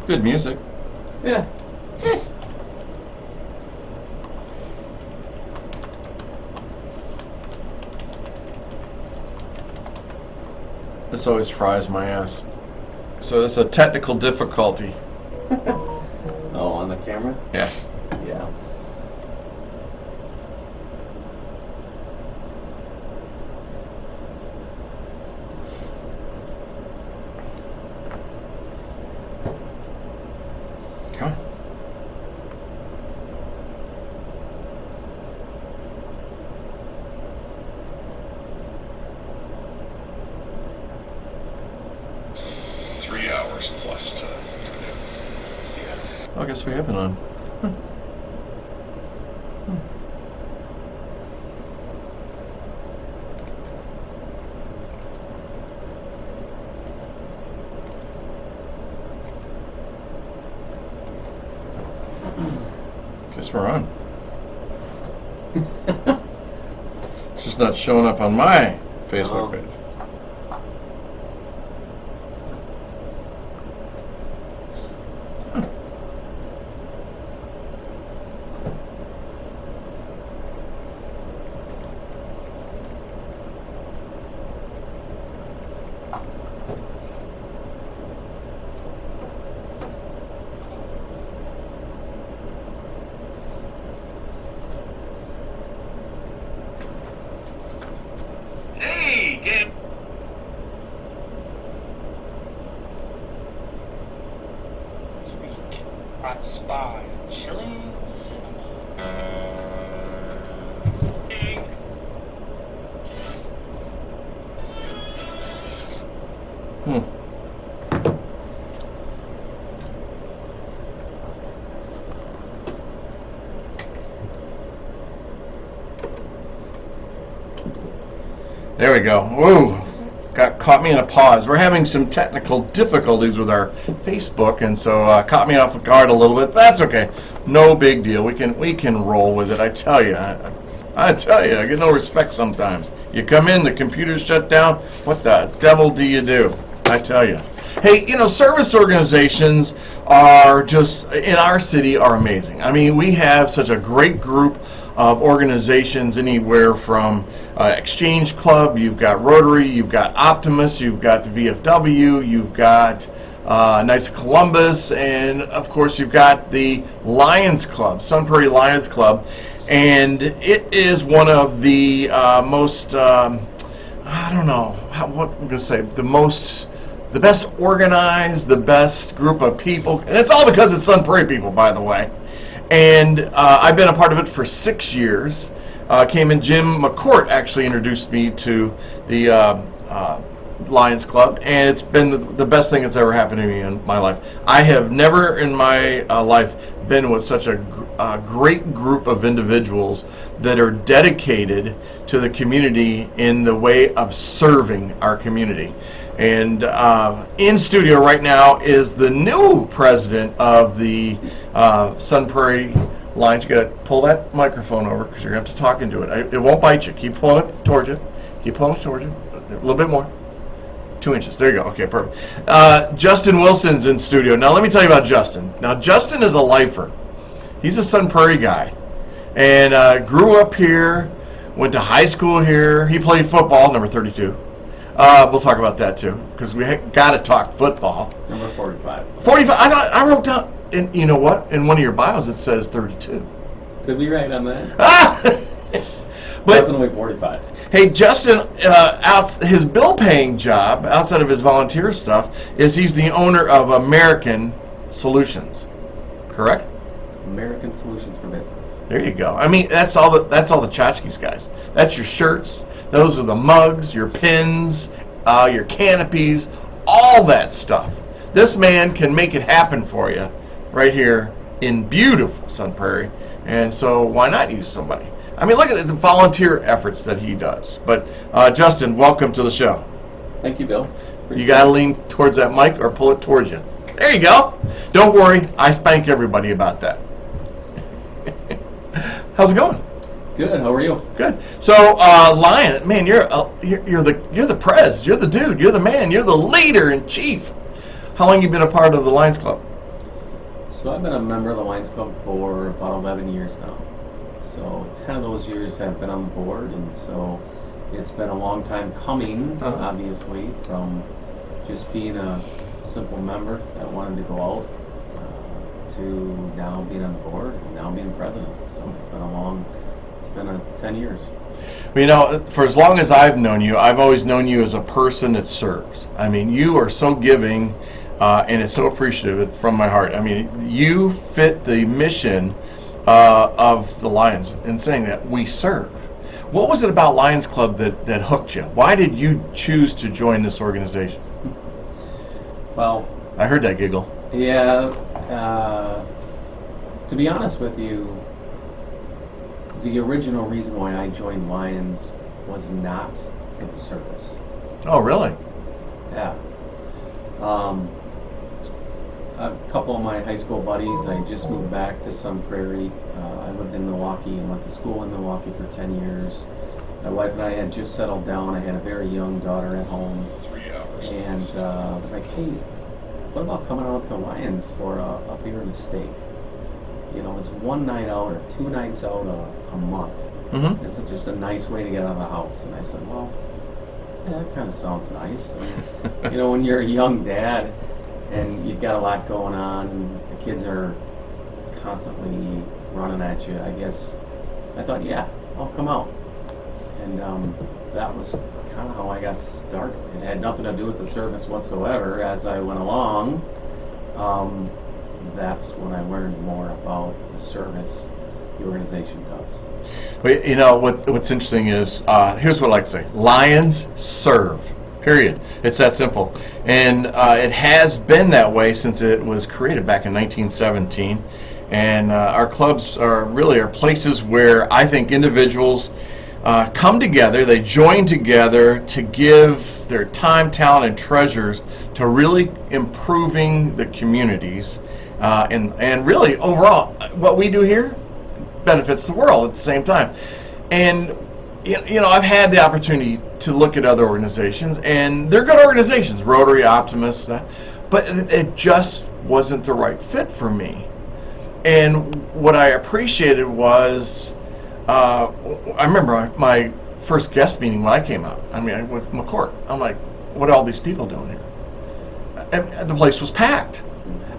Good music. Yeah. This always fries my ass. So this is a technical difficulty. Oh, on the camera? Yeah. Yeah. Come on. Plus to yeah. Oh, I guess we have been on. Huh. Guess we're on. It's just not showing up on my Facebook page. Hey, get Week at Spy Chilling Cinema. There we go. Whoa. Caught me in a pause. We're having some technical difficulties with our Facebook, and so caught me off guard a little bit. But that's okay. No big deal. We can roll with it. I tell you, I get no respect sometimes. You come in, the computer's shut down. What the devil do you do? I tell you. Hey, service organizations are just in our city are amazing. I mean, we have such a great group of organizations, anywhere from Exchange Club, you've got Rotary, you've got Optimus, you've got the VFW, you've got Knights of Columbus, and of course you've got the Lions Club, Sun Prairie Lions Club, and it is one of the most, I don't know what I'm going to say, the best organized, the best group of people, and it's all because it's Sun Prairie people, by the way. And I've been a part of it for 6 years. Jim McCourt actually introduced me to the Lions Club, and it's been the best thing that's ever happened to me in my life. I have never in my life been with such a great group of individuals that are dedicated to the community in the way of serving our community. And in studio right now is the new president of the Sun Prairie Lions. You got to pull that microphone over because you're going to have to talk into it. It won't bite you. Keep pulling it towards you. Keep pulling it towards you. A little bit more. 2 inches. There you go. Okay, perfect. Justin Wilson's in studio. Now let me tell you about Justin. Now Justin is a lifer. He's a Sun Prairie guy, and grew up here. Went to high school here. He played football, number 32. We'll talk about that too, because we got to talk football. Number 45. 45. I wrote down, and you know what? In one of your bios it says 32. Could be right on that. But definitely 45. hey, Justin, his bill-paying job outside of his volunteer stuff is he's the owner of American Solutions. Correct? American Solutions for Business. There you go. I mean, that's all the tchotchkes, guys. That's your shirts. Those are the mugs, your pins, your canopies, all that stuff. This man can make it happen for you right here in beautiful Sun Prairie. And so why not use somebody? I mean, look at the volunteer efforts that he does. But Justin, welcome to the show. Thank you, Bill. Appreciate You got to lean towards that mic or pull it towards you. There you go. Don't worry. I spank everybody about that. How's it going? Good. How are you? Good. So, Lion, man, you're the prez. You're the dude. You're the man. You're the leader in chief. How long you been a part of the Lions Club? So I've been a member of the Lions Club for about 11 years now. So 10 of those years have been on the board, and so it's been a long time coming, obviously, from just being a simple member that wanted to go out to now being on the board and now being president. So it's been 10 years. Well, you know, for as long as I've known you, I've always known you as a person that serves. I mean, you are so giving, and it's so appreciative from my heart. I mean, you fit the mission of the Lions in saying that we serve. What was it about Lions Club that hooked you? Why did you choose to join this organization? Well, I heard that giggle. yeah, to be honest with you, the original reason why I joined Lions was not for the service. Oh, really? Yeah. A couple of my high school buddies, I just moved back to Sun Prairie. I lived in Milwaukee and went to school in Milwaukee for 10 years. My wife and I had just settled down. I had a very young daughter at home. 3 hours. And like, hey, what about coming out to Lions for a beer and a steak? You know, it's one night out or 2 nights out a month. Mm-hmm. It's just a nice way to get out of the house. And I said, well, yeah, that kind of sounds nice. And, you know, when you're a young dad and you've got a lot going on and the kids are constantly running at you, I guess I thought, yeah, I'll come out. And that was kind of how I got started. It had nothing to do with the service whatsoever. As I went along, that's when I learned more about the service the organization does. Well, you know, what's interesting is, here's what I like to say. Lions serve, period. It's that simple. And it has been that way since it was created back in 1917. And our clubs are places where I think individuals come together, they join together to give their time, talent, and treasures to really improving the communities. And really, overall, what we do here benefits the world at the same time. And, you know, I've had the opportunity to look at other organizations, and they're good organizations, Rotary, Optimist, but it just wasn't the right fit for me. And what I appreciated was, I remember my first guest meeting when I came out, with McCourt. I'm like, what are all these people doing here? And the place was packed.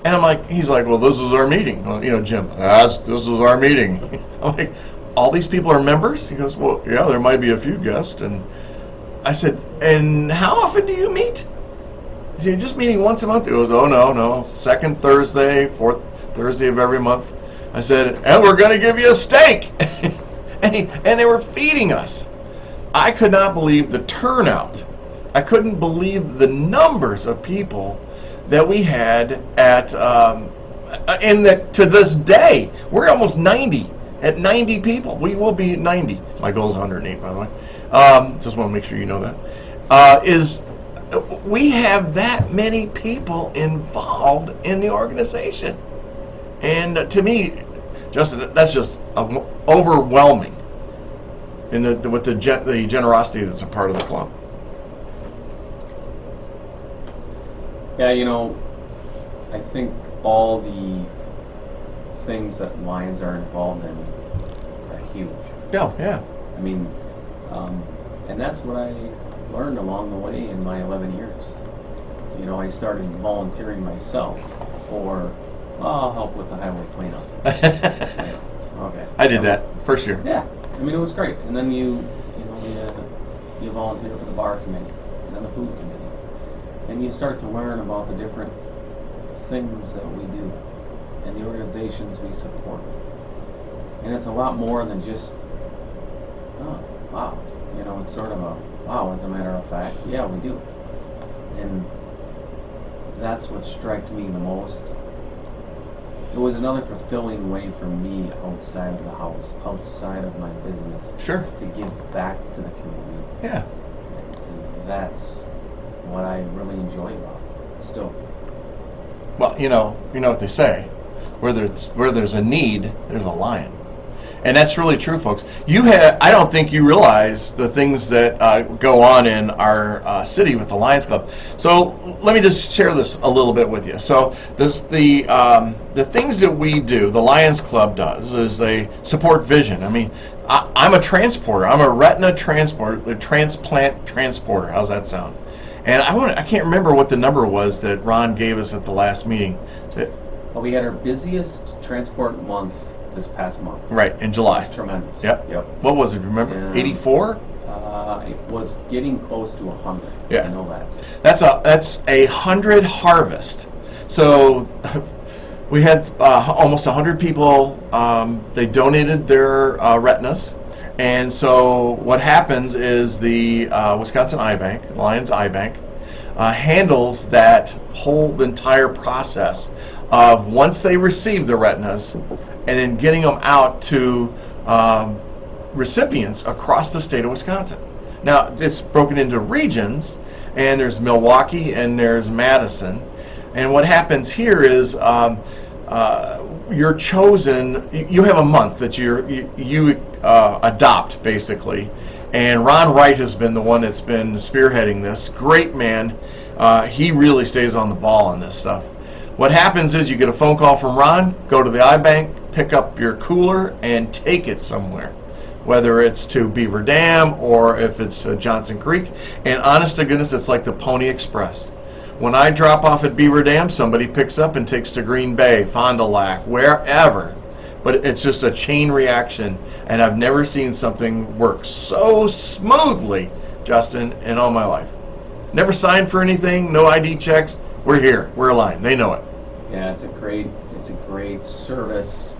And I'm like, he's like, well, this is our meeting. Well, you know, Jim, this is our meeting. I'm like, all these people are members? He goes, well, yeah, there might be a few guests. And I said, and how often do you meet? He said, just meeting once a month. He goes, oh, no, second Thursday, fourth Thursday of every month. I said, and we're going to give you a steak. and they were feeding us. I could not believe the turnout. I couldn't believe the numbers of people that we had at, to this day, we're almost 90, at 90 people. We will be at 90. My goal is 108, by the way. Just want to make sure you know that. We have that many people involved in the organization. And to me, Justin, that's just overwhelming with the generosity that's a part of the club. Yeah, you know, I think all the things that Lions are involved in are huge. Yeah. I mean, and that's what I learned along the way in my 11 years. You know, I started volunteering myself for, I'll help with the highway cleanup. Okay. I did that first year. Yeah, I mean, it was great. And then you volunteer for the bar committee, and then the food committee. And you start to learn about the different things that we do and the organizations we support. And it's a lot more than just, oh, wow. You know, it's sort of a, wow, as a matter of fact, yeah, we do. And that's what struck me the most. It was another fulfilling way for me outside of the house, outside of my business. Sure. To give back to the community. Yeah. And that's what I really enjoy about it, still. Well, you know what they say, where there's a need, there's a lion. And that's really true, folks. I don't think you realize the things that go on in our city with the Lions Club. So let me just share this a little bit with you. So the things that we do, the Lions Club does, is they support vision. I mean, I'm a transporter. I'm a retina transplant transporter. How's that sound? And I can't remember what the number was that Ron gave us at the last meeting. Well, we had our busiest transport month this past month. Right, in July. It was tremendous. Yep. What was it, remember? 84? It was getting close to 100. Yeah. I know that. That's a 100 harvest. So we had almost 100 people. They donated their retinas. And so what happens is the Wisconsin Eye Bank, Lions Eye Bank, handles that whole entire process of once they receive the retinas and then getting them out to recipients across the state of Wisconsin. Now, it's broken into regions, and there's Milwaukee and there's Madison. And what happens here is you're chosen, you have a month that you adopt, basically. And Ron Wright has been the one that's been spearheading this. Great man. He really stays on the ball on this stuff. What happens is you get a phone call from Ron, go to the iBank, pick up your cooler, and take it somewhere. Whether it's to Beaver Dam or if it's to Johnson Creek. And honest to goodness, it's like the Pony Express. When I drop off at Beaver Dam, somebody picks up and takes to Green Bay, Fond du Lac, wherever. But it's just a chain reaction, and I've never seen something work so smoothly, Justin, in all my life. Never signed for anything, no ID checks. We're here, we're aligned. They know it. Yeah, it's a great service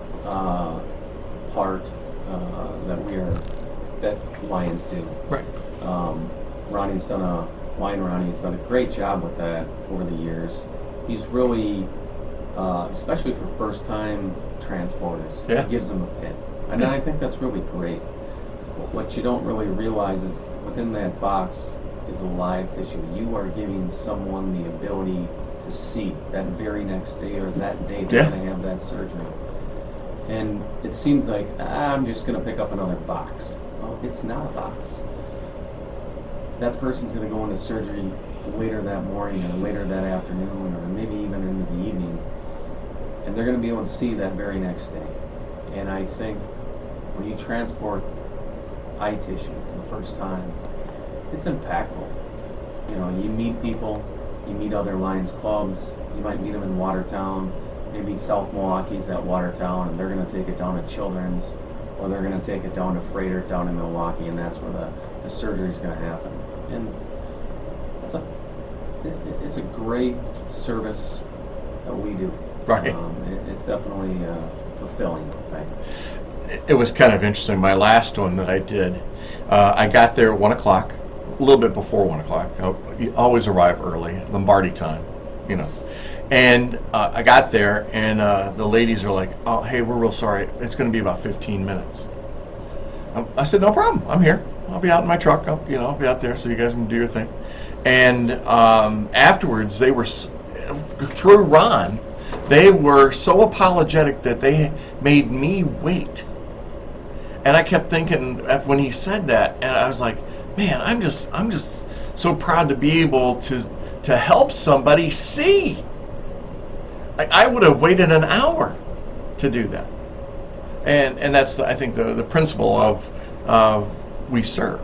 part that Lions do. Right. Ronnie's done a great job with that over the years. He's really, especially for first-time transporters, Yeah. he gives them a pin. And I think that's really great. What you don't really realize is within that box is a live tissue. You are giving someone the ability to see that very next day or that day they're going to have that surgery. And it seems like, I'm just going to pick up another box. Well, it's not a box. That person's going to go into surgery later that morning or later that afternoon or maybe even into the evening, and they're going to be able to see that very next day. And I think when you transport eye tissue for the first time, it's impactful. You know, you meet people, you meet other Lions clubs, you might meet them in Watertown, maybe South Milwaukee's at Watertown, and they're going to take it down to Children's, or they're going to take it down to Prairie down in Milwaukee, and that's where the surgery is going to happen. And it's a great service that we do. Right. It's definitely fulfilling, right? It was kind of interesting. My last one that I did, I got there at 1 o'clock, a little bit before 1 o'clock. You always arrive early, Lombardi time, you know. And I got there, and the ladies are like, "Oh, hey, we're real sorry. It's going to be about 15 minutes." I said, "No problem. I'm here. I'll be out in my truck. I'll be out there, so you guys can do your thing." And afterwards, they were through Ron. They were so apologetic that they made me wait. And I kept thinking when he said that, and I was like, "Man, I'm just so proud to be able to help somebody see." I would have waited an hour to do that, and that's I think the principle of we serve.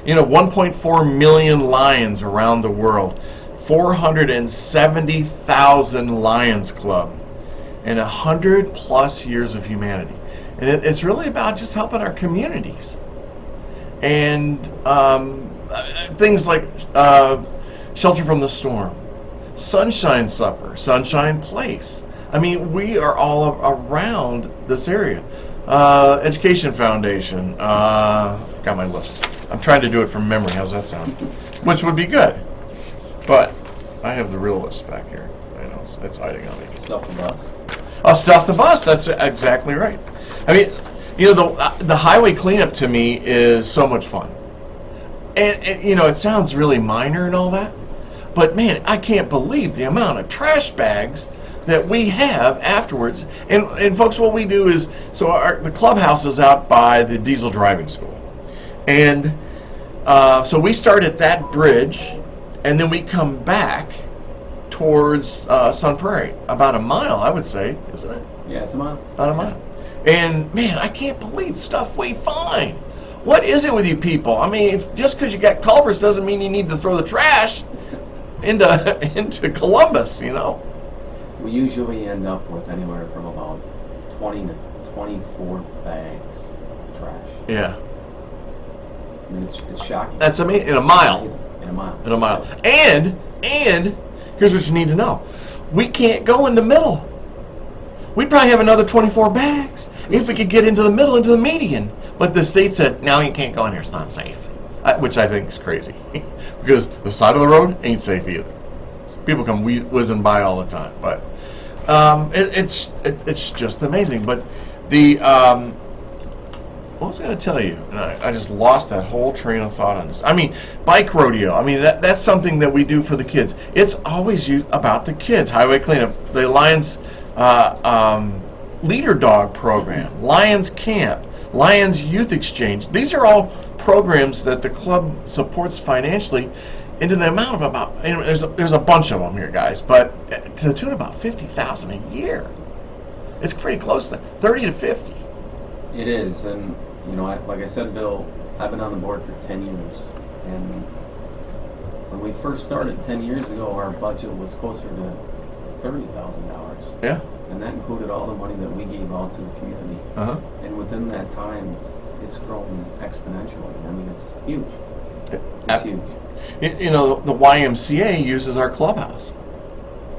1.4 million Lions around the world, 470,000 Lions Club, and 100+ years of humanity, and it's really about just helping our communities, and things like Shelter from the Storm, Sunshine Supper, Sunshine Place. I mean, we are all around this area. Education Foundation. Got my list. I'm trying to do it from memory. How's that sound? Which would be good. But I have the real list back here. I know it's hiding on me. Stuff the bus. Stuff the bus. That's exactly right. I mean, the highway cleanup to me is so much fun. And it sounds really minor and all that. But man, I can't believe the amount of trash bags that we have afterwards. And folks, what we do is, so the clubhouse is out by the diesel driving school. And so we start at that bridge, and then we come back towards Sun Prairie, about a mile, I would say, isn't it? Yeah, it's a mile. About a mile. And man, I can't believe stuff we find. What is it with you people? I mean, just because you got culverts doesn't mean you need to throw the trash into Columbus, you know. We usually end up with anywhere from about 20 to 24 bags of trash. Yeah. I mean, it's shocking. That's amazing. In a mile. In a mile. In a mile. And here's what you need to know. We can't go in the middle. We'd probably have another 24 bags if we could get into the middle, into the median. But the state said, no, you can't go in here. It's not safe. Which I think is crazy. Because the side of the road ain't safe either. People come whizzing by all the time. But it's just amazing. But the what was I going to tell you? And I just lost that whole train of thought on this. I mean, bike rodeo. I mean, that's something that we do for the kids. It's always about the kids. Highway cleanup. The Lions Leader Dog program. Lions Camp. Lions Youth Exchange. These are all programs that the club supports financially into the amount of about, you know, there's a bunch of them here, guys, but to the tune of about $50,000 a year. It's pretty close to 30 to 50. It is, and you know, like I said, Bill, I've been on the board for 10 years, and when we first started 10 years ago, our budget was closer to $30,000. Yeah. And that included all the money that we gave out to the community. Uh-huh. And within that time, it's grown exponentially. I mean, it's huge. It's huge. You know, the YMCA uses our clubhouse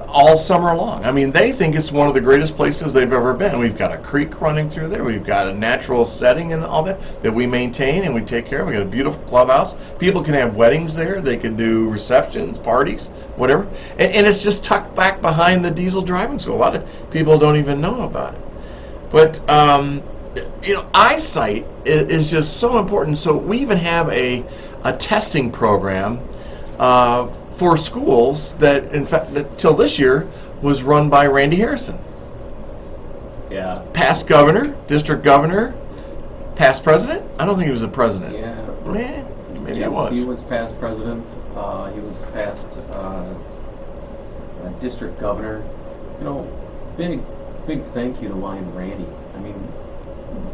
all summer long. I mean, they think it's one of the greatest places they've ever been. We've got a creek running through there. We've got a natural setting and all that we maintain and we take care of. We've got a beautiful clubhouse. People can have weddings there. They can do receptions, parties, whatever. And it's just tucked back behind the diesel driving school. A lot of people don't even know about it. But, you know, eyesight is just so important. So we even have a testing program for schools that, in fact, till this year was run by Randy Harrison. Yeah. Past governor, district governor, past president. I don't think he was a president. Yeah. Man, maybe yes, he was. He was past president. He was past district governor. You know, big thank you to Lion Randy. I mean,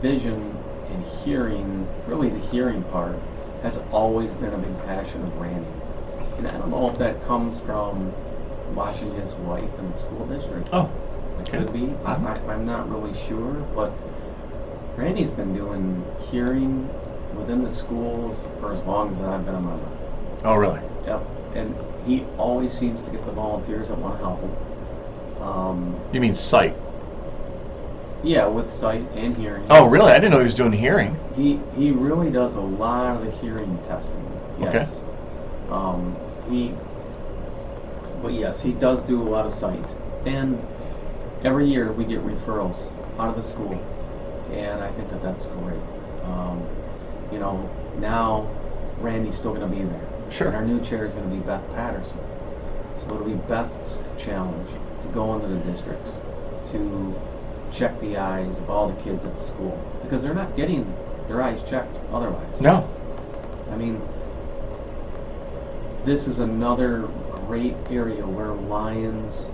vision and hearing, really the hearing part, has always been a big passion of Randy. And I don't know if that comes from watching his wife in the school district. Oh, it okay. could be. I'm not really sure, but Randy's been doing hearing within the schools for as long as I've been a member. Oh, really? Yep. And he always seems to get the volunteers that want to help him. You mean sight? Yeah, with sight and hearing. Oh, really? I didn't know he was doing hearing. He really does a lot of the hearing testing. Yes. Okay. But yes, he does do a lot of sight. And every year we get referrals out of the school, and I think that's great. You know, now Randy's still going to be there. Sure. And our new chair is going to be Beth Patterson. So it'll be Beth's challenge to go into the districts to check the eyes of all the kids at the school, because they're not getting their eyes checked otherwise. No. I mean, this is another great area where Lions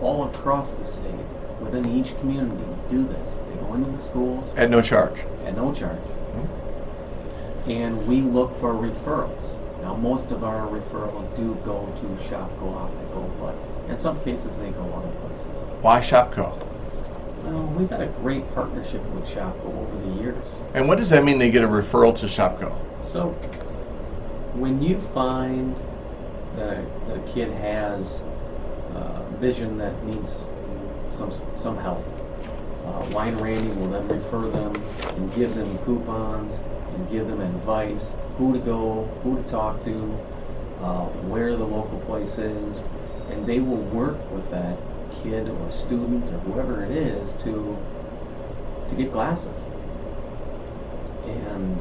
all across the state, within each community, do this. They go into the schools At no charge. at no charge. Mm-hmm. And we look for referrals. Now, most of our referrals do go to Shopko Optical, but in some cases they go other places. Why Shopko? Well, we've had a great partnership with Shopko over the years. And what does that mean, they get a referral to Shopko? So, when you find that a kid has vision that needs some help, Lion Randy will then refer them and give them coupons and give them advice, who to go, who to talk to, where the local place is, and they will work with that kid or student or whoever it is to get glasses. And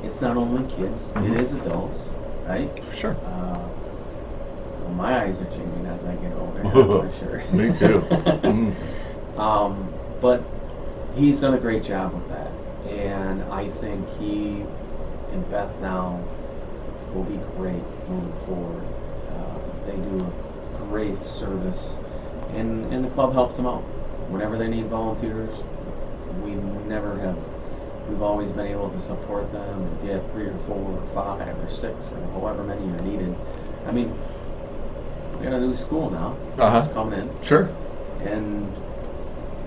it's not only kids, it is adults, right? Sure. Well, my eyes are changing as I get older, that's for sure. Me too. Mm. But he's done a great job with that, and I think he and Beth now will be great moving forward. They do a great service, and the club helps them out. Whenever they need volunteers, we've always been able to support them and get 3 or 4 or 5 or 6 or however many are needed. I mean, we got a new school now. Uh-huh. It's coming in. Sure. And,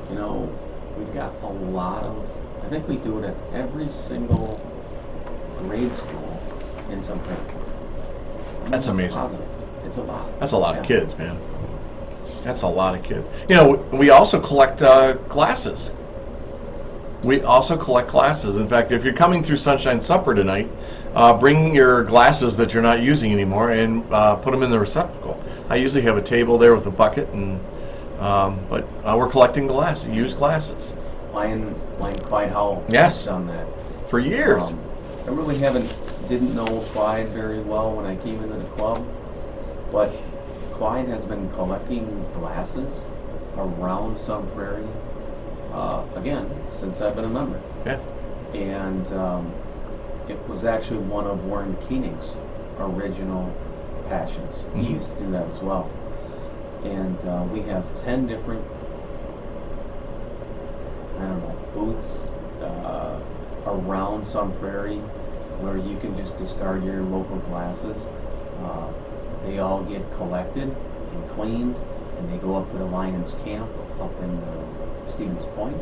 you know, we've got a lot of, I think we do it at every single grade school in some Prairie. That's amazing. It's a lot. That's a lot of kids, man. That's a lot of kids. You know, we also collect glasses. We also collect glasses. In fact, if you're coming through Sunshine Supper tonight, bring your glasses that you're not using anymore and put them in the receptacle. I usually have a table there with a bucket, and but we're collecting used glasses. Lion Clyde Howell Yes. has done that. For years. I really didn't know Clyde very well when I came into the club, but Clyde has been collecting glasses around Sun Prairie, again, since I've been a member. Yeah. And it was actually one of Warren Koenig's original passions. Mm-hmm. He used to do that as well. And we have 10 different, booths around Sun Prairie where you can just discard your local glasses. They all get collected and cleaned, and they go up to the Lions camp up in Stevens Point.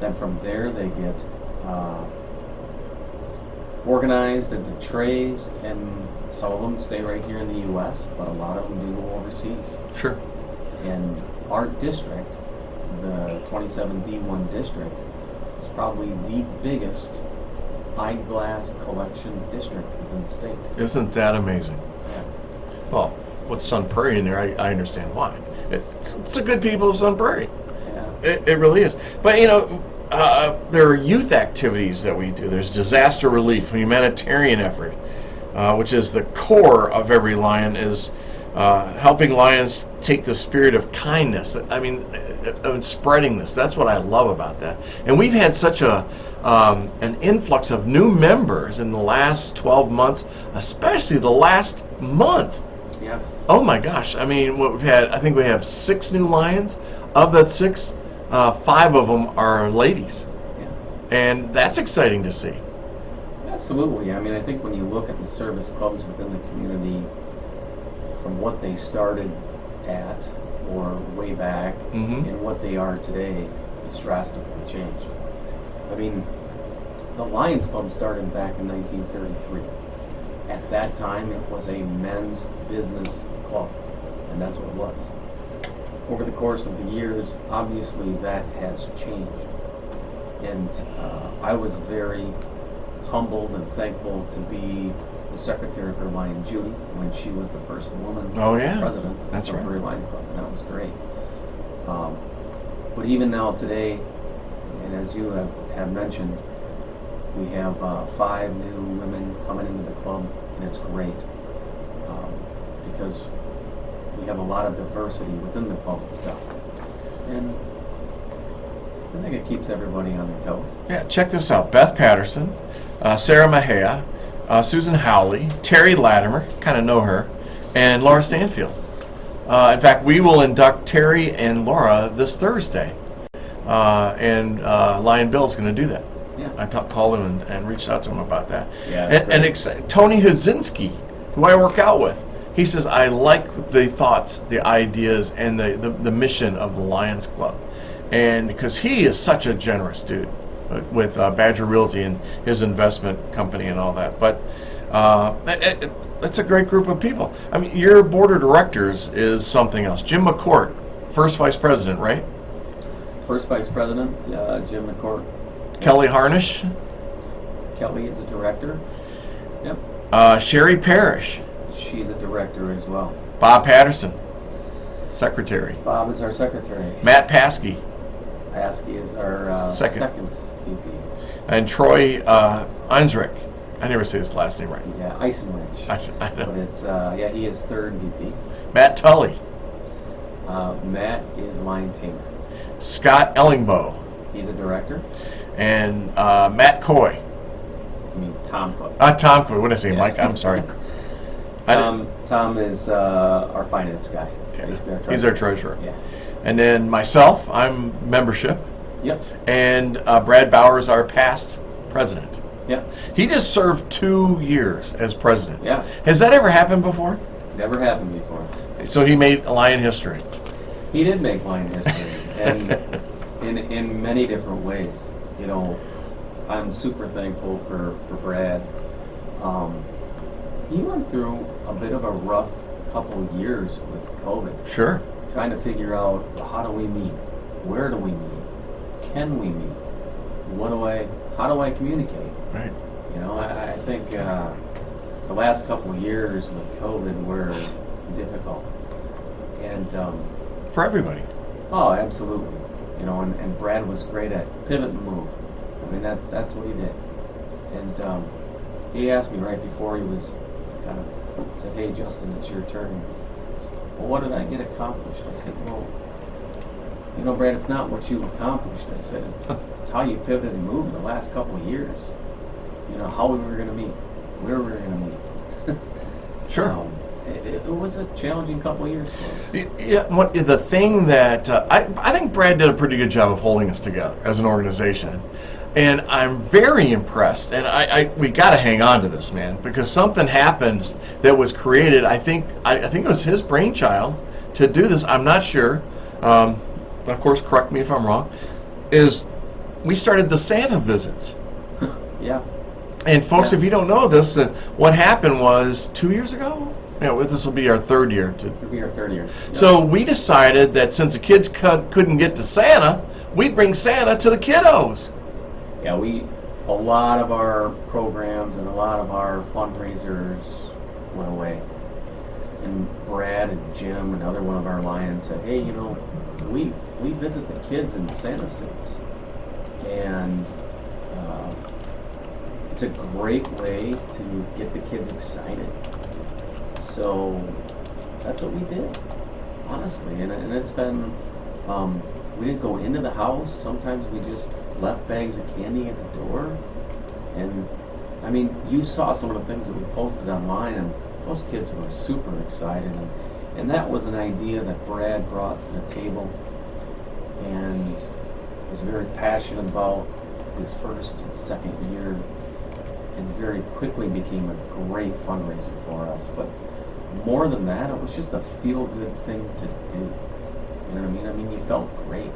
Then from there they get organized into trays, and some of them stay right here in the U.S., but a lot of them do go overseas. Sure. And our district, the 27D1 district, is probably the biggest eyeglass collection district within the state. Isn't that amazing? Yeah. Well, with Sun Prairie in there, I understand why. It's a good people of Sun Prairie. Yeah. It really is. But, you know, there are youth activities that we do. There's disaster relief, a humanitarian effort, which is the core of every Lion, is helping Lions take the spirit of kindness. I mean, spreading this. That's what I love about that. And we've had such an influx of new members in the last 12 months, especially the last month. Yeah. Oh my gosh! I mean, what we've had, I think we have 6 new Lions. Of that 6, 5 of them are ladies, Yeah. and that's exciting to see. Absolutely. I mean, I think when you look at the service clubs within the community, from what they started at or way back, Mhm. and what they are today, it's drastically changed. I mean, the Lions Club started back in 1933. At that time, it was a men's business club, and that's what it was. Over the course of the years, obviously that has changed. And I was very humbled and thankful to be the secretary for Lion Judy when she was the first woman Oh, yeah. president of That's the right. Prairie Lions Club, and that was great. But even now today, and as you have mentioned, we have 5 new women coming into the club, and it's great because we have a lot of diversity within the club itself, and I think it keeps everybody on their toes. Yeah, check this out. Beth Patterson, Sarah Mahea, Susan Howley, Terry Latimer, kind of know her, and Laura Stanfield. In fact, we will induct Terry and Laura this Thursday, and Lion Bill's going to do that. Yeah. I called him and reached out to him about that. Yeah, and Tony Hudzinski, who I work out with, he says, I like the thoughts, the ideas, and the mission of the Lions Club. And because he is such a generous dude with Badger Realty and his investment company and all that. But it's a great group of people. I mean, your board of directors is something else. Jim McCourt, first vice president, right? First vice president, Jim McCourt. Kelly Harnish. Kelly is a director. Yep. Sherry Parrish. She's a director as well. Bob Patterson, secretary. Bob is our secretary. Matt Paskey. Paskey is our Second. second VP. And Troy Einsrick, I never say his last name right. Yeah, Eisenrich. I know. But it's he is third VP. Matt Tully. Matt is line tamer. Scott Ellingbo. He's a director. And Matt Coy. I mean Tom Cook. Tom Coy. What did I say, Yeah. Mike? I'm sorry. Tom is our finance guy. Yeah. He's our treasurer. Yeah. And then myself, I'm membership. Yep. And Brad Bauer is our past president. Yep. He just served 2 years as president. Yeah. Has that ever happened before? Never happened before. So he made Lion history. He did make line history, and in many different ways. You know, I'm super thankful for Brad. He went through a bit of a rough couple of years with COVID. Sure. Trying to figure out, how do we meet? Where do we meet? Can we meet? How do I communicate? Right. You know, I think the last couple of years with COVID were difficult. And For everybody. oh, absolutely. You know, and Brad was great at pivot and move. I mean, that's what he did. And he asked me right before he was kind of said, "Hey, Justin, it's your turn. Well, what did I get accomplished?" I said, "Well, you know, Brad, it's not what you accomplished." I said, it's how you pivoted and moved the last couple of years. You know, how we were going to meet, where we were going to meet. Sure. It was a challenging couple of years for us. Yeah, the thing that I think Brad did a pretty good job of holding us together as an organization, and I'm very impressed. And we got to hang on to this, man, because something happens that was created. I think it was his brainchild to do this. I'm not sure. Of course, correct me if I'm wrong. Is we started the Santa visits. Yeah. And folks, Yeah. if you don't know this, what happened was 2 years ago. This will be our third year. It'll be our third year. Yep. So we decided that since the kids couldn't get to Santa, we'd bring Santa to the kiddos. Yeah, a lot of our programs and a lot of our fundraisers went away. And Brad and Jim, another one of our Lions, said, "Hey, you know, we visit the kids in Santa suits." And it's a great way to get the kids excited. So that's what we did, honestly. And it's been, we didn't go into the house. Sometimes we just left bags of candy at the door. And, I mean, you saw some of the things that we posted online, and those kids were super excited. And that was an idea that Brad brought to the table and was very passionate about his first and second year, and very quickly became a great fundraiser for us. But more than that, it was just a feel-good thing to do. You know what I mean? I mean, you felt great.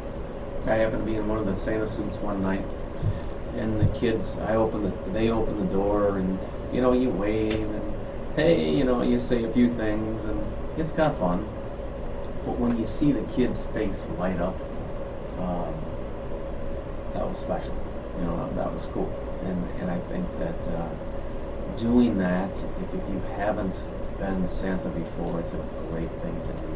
I happened to be in one of the Santa suits one night, and the kids, they open the door, and, you know, you wave, and, hey, you know, you say a few things, and it's kind of fun. But when you see the kid's face light up, that was special. You know, that was cool. And I think that doing that, if you haven't been Santa before, it's a great thing to do.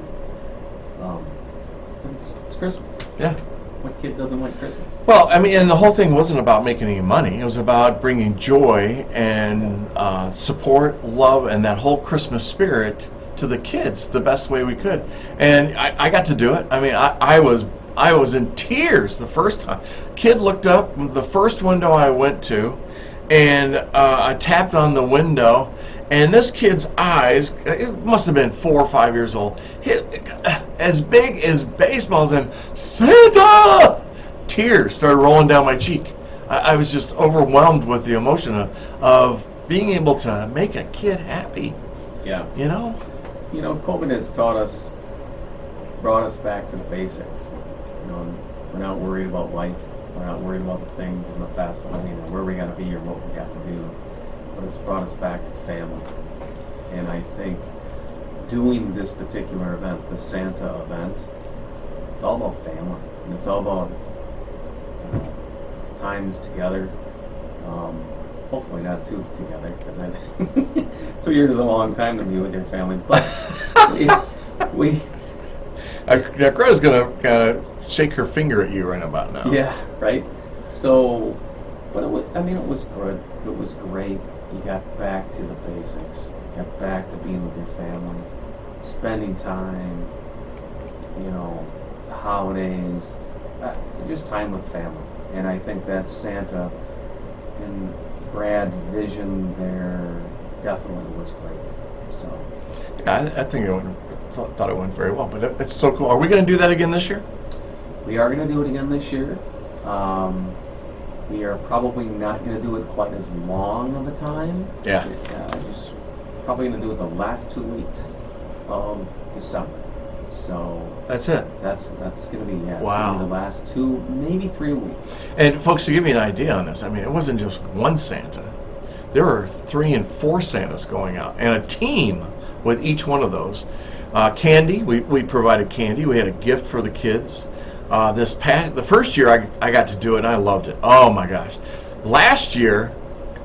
It's Christmas. Yeah. What kid doesn't like Christmas? Well, I mean, and the whole thing wasn't about making any money. It was about bringing joy and support, love, and that whole Christmas spirit to the kids the best way we could. And I got to do it. I mean, I was in tears the first time. Kid looked up the first window I went to, and I tapped on the window, and this kid's eyes, it must have been 4 or 5 years old, as big as baseballs, and Santa! Tears started rolling down my cheek. I was just overwhelmed with the emotion of being able to make a kid happy. Yeah. You know? You know, COVID has brought us back to the basics. You know, we're not worried about life. We're not worried about the things in the fast lane or where we got to be or what we got to do. But it's brought us back to family. And I think doing this particular event, the Santa event, it's all about family. And it's all about times together. Hopefully not two together, because 2 years is a long time to be with your family. But we Greta's going to kind of shake her finger at you right about now. Yeah, right. So, But it was good. It was great. You got back to the basics. You got back to being with your family, spending time, holidays, just time with family. And I think that Santa and Brad's vision there definitely was great. So. Yeah, I think thought it went very well. But it's so cool. Are we going to do that again this year? We are going to do it again this year. We are probably not going to do it quite as long of a time. Yeah. Just probably going to do it the last 2 weeks of December. So that's it. That's going to be Wow. It's going to be the last 2, maybe 3 weeks. And folks, to give you an idea on this, I mean, it wasn't just one Santa. There were 3 and 4 Santas going out, and a team with each one of those. Candy, we provided candy. We had a gift for the kids. The first year I got to do it, and I loved it. Oh my gosh! Last year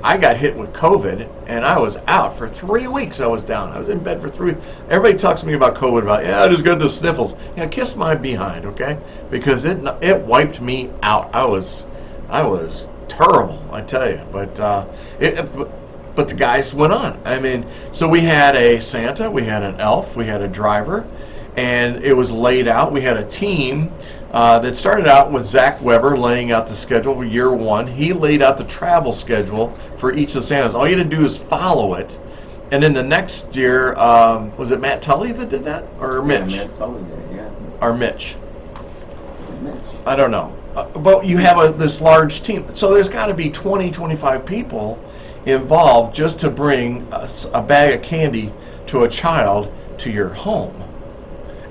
I got hit with COVID, and I was out for 3 weeks. I was down. I was in bed for 3 weeks. Everybody talks to me about COVID. I just got the sniffles. Yeah, kiss my behind, okay? Because it wiped me out. I was terrible, I tell you. But the guys went on. I mean, so we had a Santa, we had an elf, we had a driver, and it was laid out. We had a team that started out with Zach Weber laying out the schedule for year 1. He laid out the travel schedule for each of the Santas. All you had to do is follow it. And then the next year, was it Matt Tully that did that? Or Mitch? Yeah, Matt Tully did, yeah. Or Mitch? Mitch. I don't know. But you have this large team. So there's got to be 20, 25 people involved just to bring a bag of candy to a child to your home.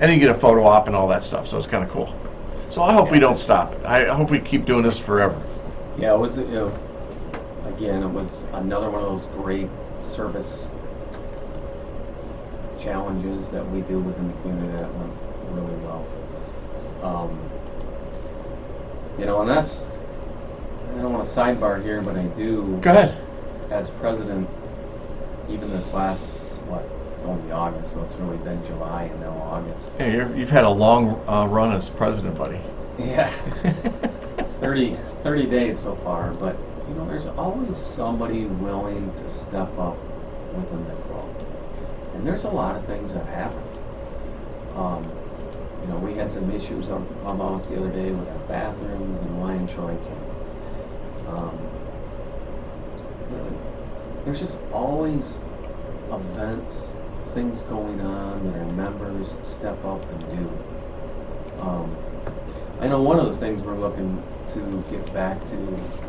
And you get a photo op and all that stuff, so it's kind of cool. So I hope we don't stop it. I hope we keep doing this forever. Yeah, it was another one of those great service challenges that we do within the community that went really well. And that's, I don't want to sidebar here, but I do. Go ahead. As president, even this last, it's only August, so it's really been July and now August. Yeah, you've had a long run as president, buddy. Yeah, 30 days so far, but there's always somebody willing to step up within the club. And there's a lot of things that happen. We had some issues on the clubhouse the other day with our bathrooms and why and Troy came. There's just always events, things going on that our members step up and do. I know one of the things we're looking to get back to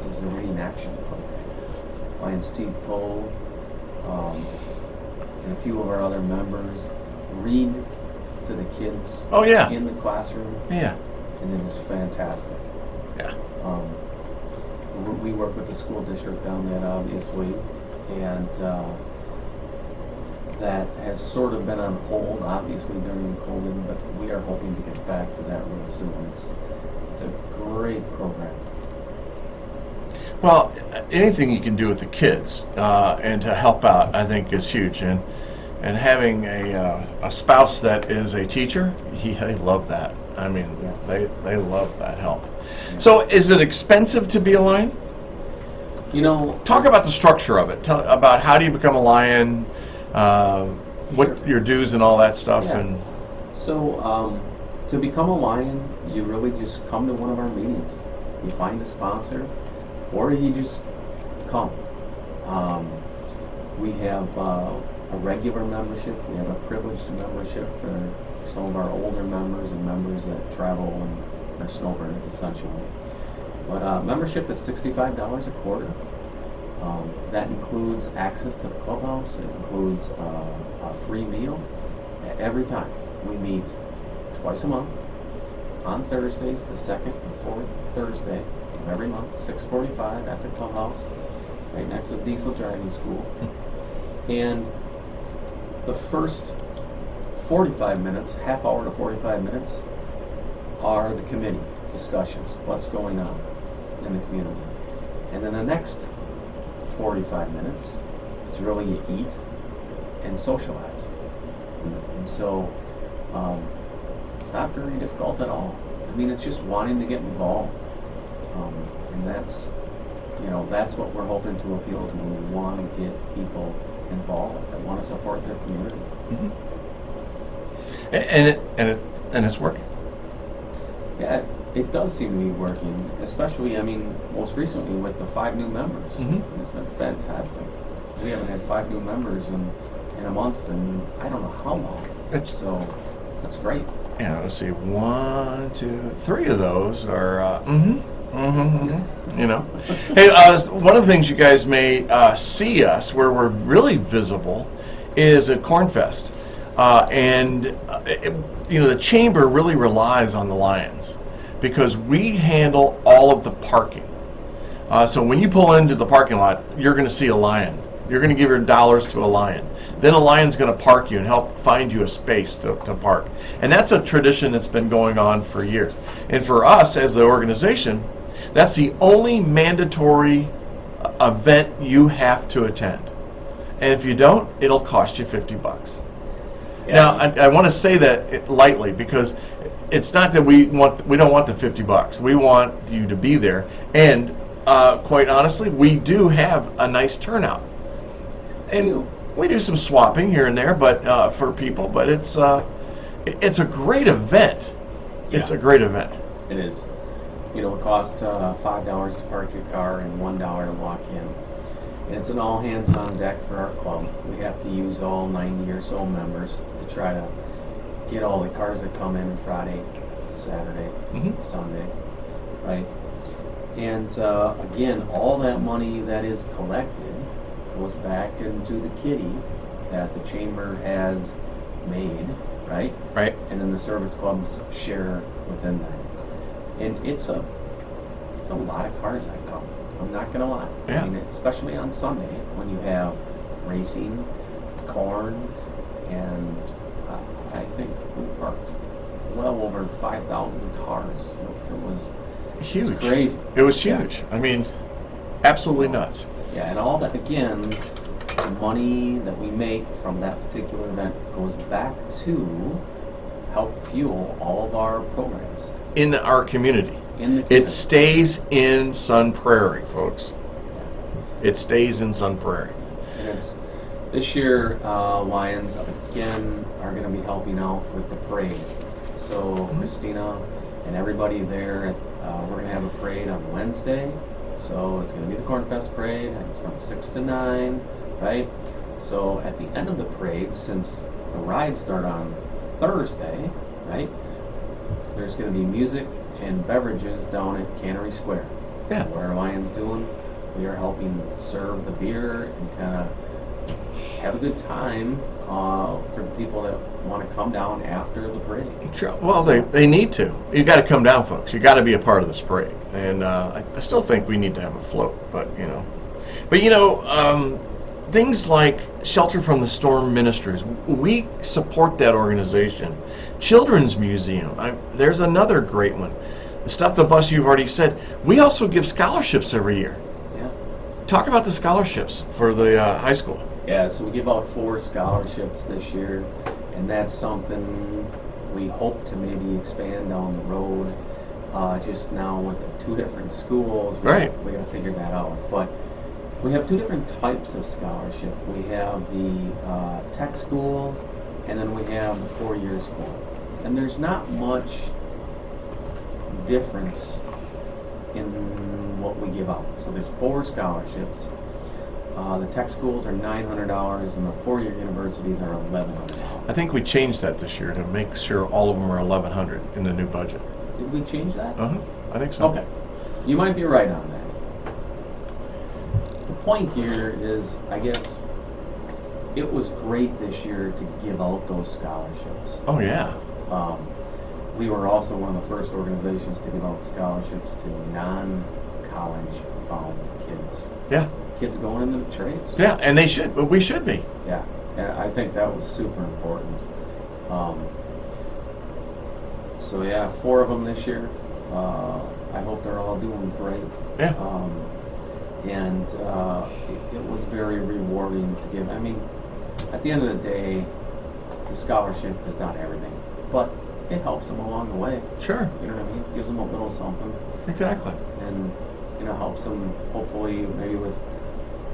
is the reenaction program. Mine and Steve Poe and a few of our other members read to the kids Oh, yeah. in the classroom, Yeah. and it is fantastic. Yeah. We work with the school district on that, obviously, and that has sort of been on hold, obviously, during COVID, but we are hoping to get back to that real soon. It's a great program. Well, anything you can do with the kids and to help out, I think, is huge. And having a spouse that is a teacher, they love that. I mean, Yeah. they love that help. So, is it expensive to be a Lion? Talk about the structure of it. Tell about how do you become a Lion, what your dues and all that stuff. Yeah. And So, to become a Lion, you really just come to one of our meetings. You find a sponsor, or you just come. We have a regular membership. We have a privileged membership for some of our older members and members that travel and are snowbirds, essentially. But membership is $65 a quarter. That includes access to the clubhouse. It includes a free meal every time. We meet twice a month on Thursdays, the second and fourth Thursday of every month, 6:45 at the clubhouse, right next to the diesel driving school. And the first 45 minutes, half hour to 45 minutes, are the committee discussions, what's going on in the community. And then the next 45 minutes is really you eat and socialize. And so it's not very difficult at all. I mean, it's just wanting to get involved. And you know, that's what we're hoping to appeal to. We want to get people involved that want to support their community. Mm-hmm. And it's working. Yeah, it does seem to be working, especially, I mean, most recently with the 5 new members. Mm-hmm. It's been fantastic. We haven't had 5 new members in a month, and I don't know how long. So that's great. Yeah, let's see, 1, 2, 3 of those are, you know. Hey, one of the things you guys may see us where we're really visible is at Cornfest. You know, the chamber really relies on the Lions because we handle all of the parking. So when you pull into the parking lot, you're going to see a Lion. You're going to give your dollars to a Lion. Then a Lion's going to park you and help find you a space to park. And that's a tradition that's been going on for years. And for us as the organization, that's the only mandatory event you have to attend. And if you don't, it'll cost you $50. Yeah. Now, I want to say that lightly because it's not that we don't want the $50. We want you to be there. And quite honestly, we do have a nice turnout. And we do some swapping here and there, but for people. But it's a great event. It's a great event. It is. You know, it costs $5 to park your car and $1 to walk in. And it's an all hands on deck for our club. We have to use all 90 or so members to try to get all the cars that come in Friday, Saturday, Sunday, right? And again, all that money that is collected goes back into the kitty that the chamber has made, right? Right. And then the service clubs share within that. And it's a lot of cars that come. I'm not gonna lie. Yeah. I mean, especially on Sunday when you have racing, corn, and I think we parked well over 5,000 cars. It was huge. It was crazy. It was huge. I mean, absolutely nuts. Yeah, and all that, again, the money that we make from that particular event goes back to help fuel all of our programs. In our community. In the It community. stays in Sun Prairie, folks. It stays in Sun Prairie. And it's, this year, Lions, again, are going to be helping out with the parade. So Christina and everybody there, we're going to have a parade on Wednesday. So it's going to be the Cornfest parade, and it's from 6 to 9, right? So at the end of the parade, since the rides start on Thursday, right, there's going to be music and beverages down at Cannery Square. Yeah. What are Lions doing? We are helping serve the beer and kind of have a good time for the people that want to come down after the parade. Sure. Well, they need to. You got to come down, folks. You got to be a part of this parade. And I still think we need to have a float, but things like Shelter from the Storm Ministries, we support that organization. Children's Museum, there's another great one. The Stuff the Bus, you've already said. We also give scholarships every year. Yeah. Talk about the scholarships for the high school. Yeah, so we give out 4 scholarships this year, and that's something we hope to maybe expand down the road. Just now with the 2 different schools, we got to figure that out. But we have 2 different types of scholarship. We have the tech school, and then we have the 4-year school. And there's not much difference in what we give out. So there's 4 scholarships. The tech schools are $900, and the 4-year universities are $1,100. I think we changed that this year to make sure all of them are $1,100 in the new budget. Did we change that? I think so. Okay. You might be right on that. The point here is, I guess, it was great this year to give out those scholarships. Oh, yeah. We were also one of the first organizations to give out scholarships to non-college bound kids. Yeah. Kids going into the trades. Yeah, and they should, but we should be. Yeah, and I think that was super important. So yeah, 4 of them this year. I hope they're all doing great. Yeah. And it was very rewarding to give. I mean, at the end of the day, the scholarship is not everything, but it helps them along the way. Sure. You know what I mean? It gives them a little something. Exactly. And helps them hopefully maybe with,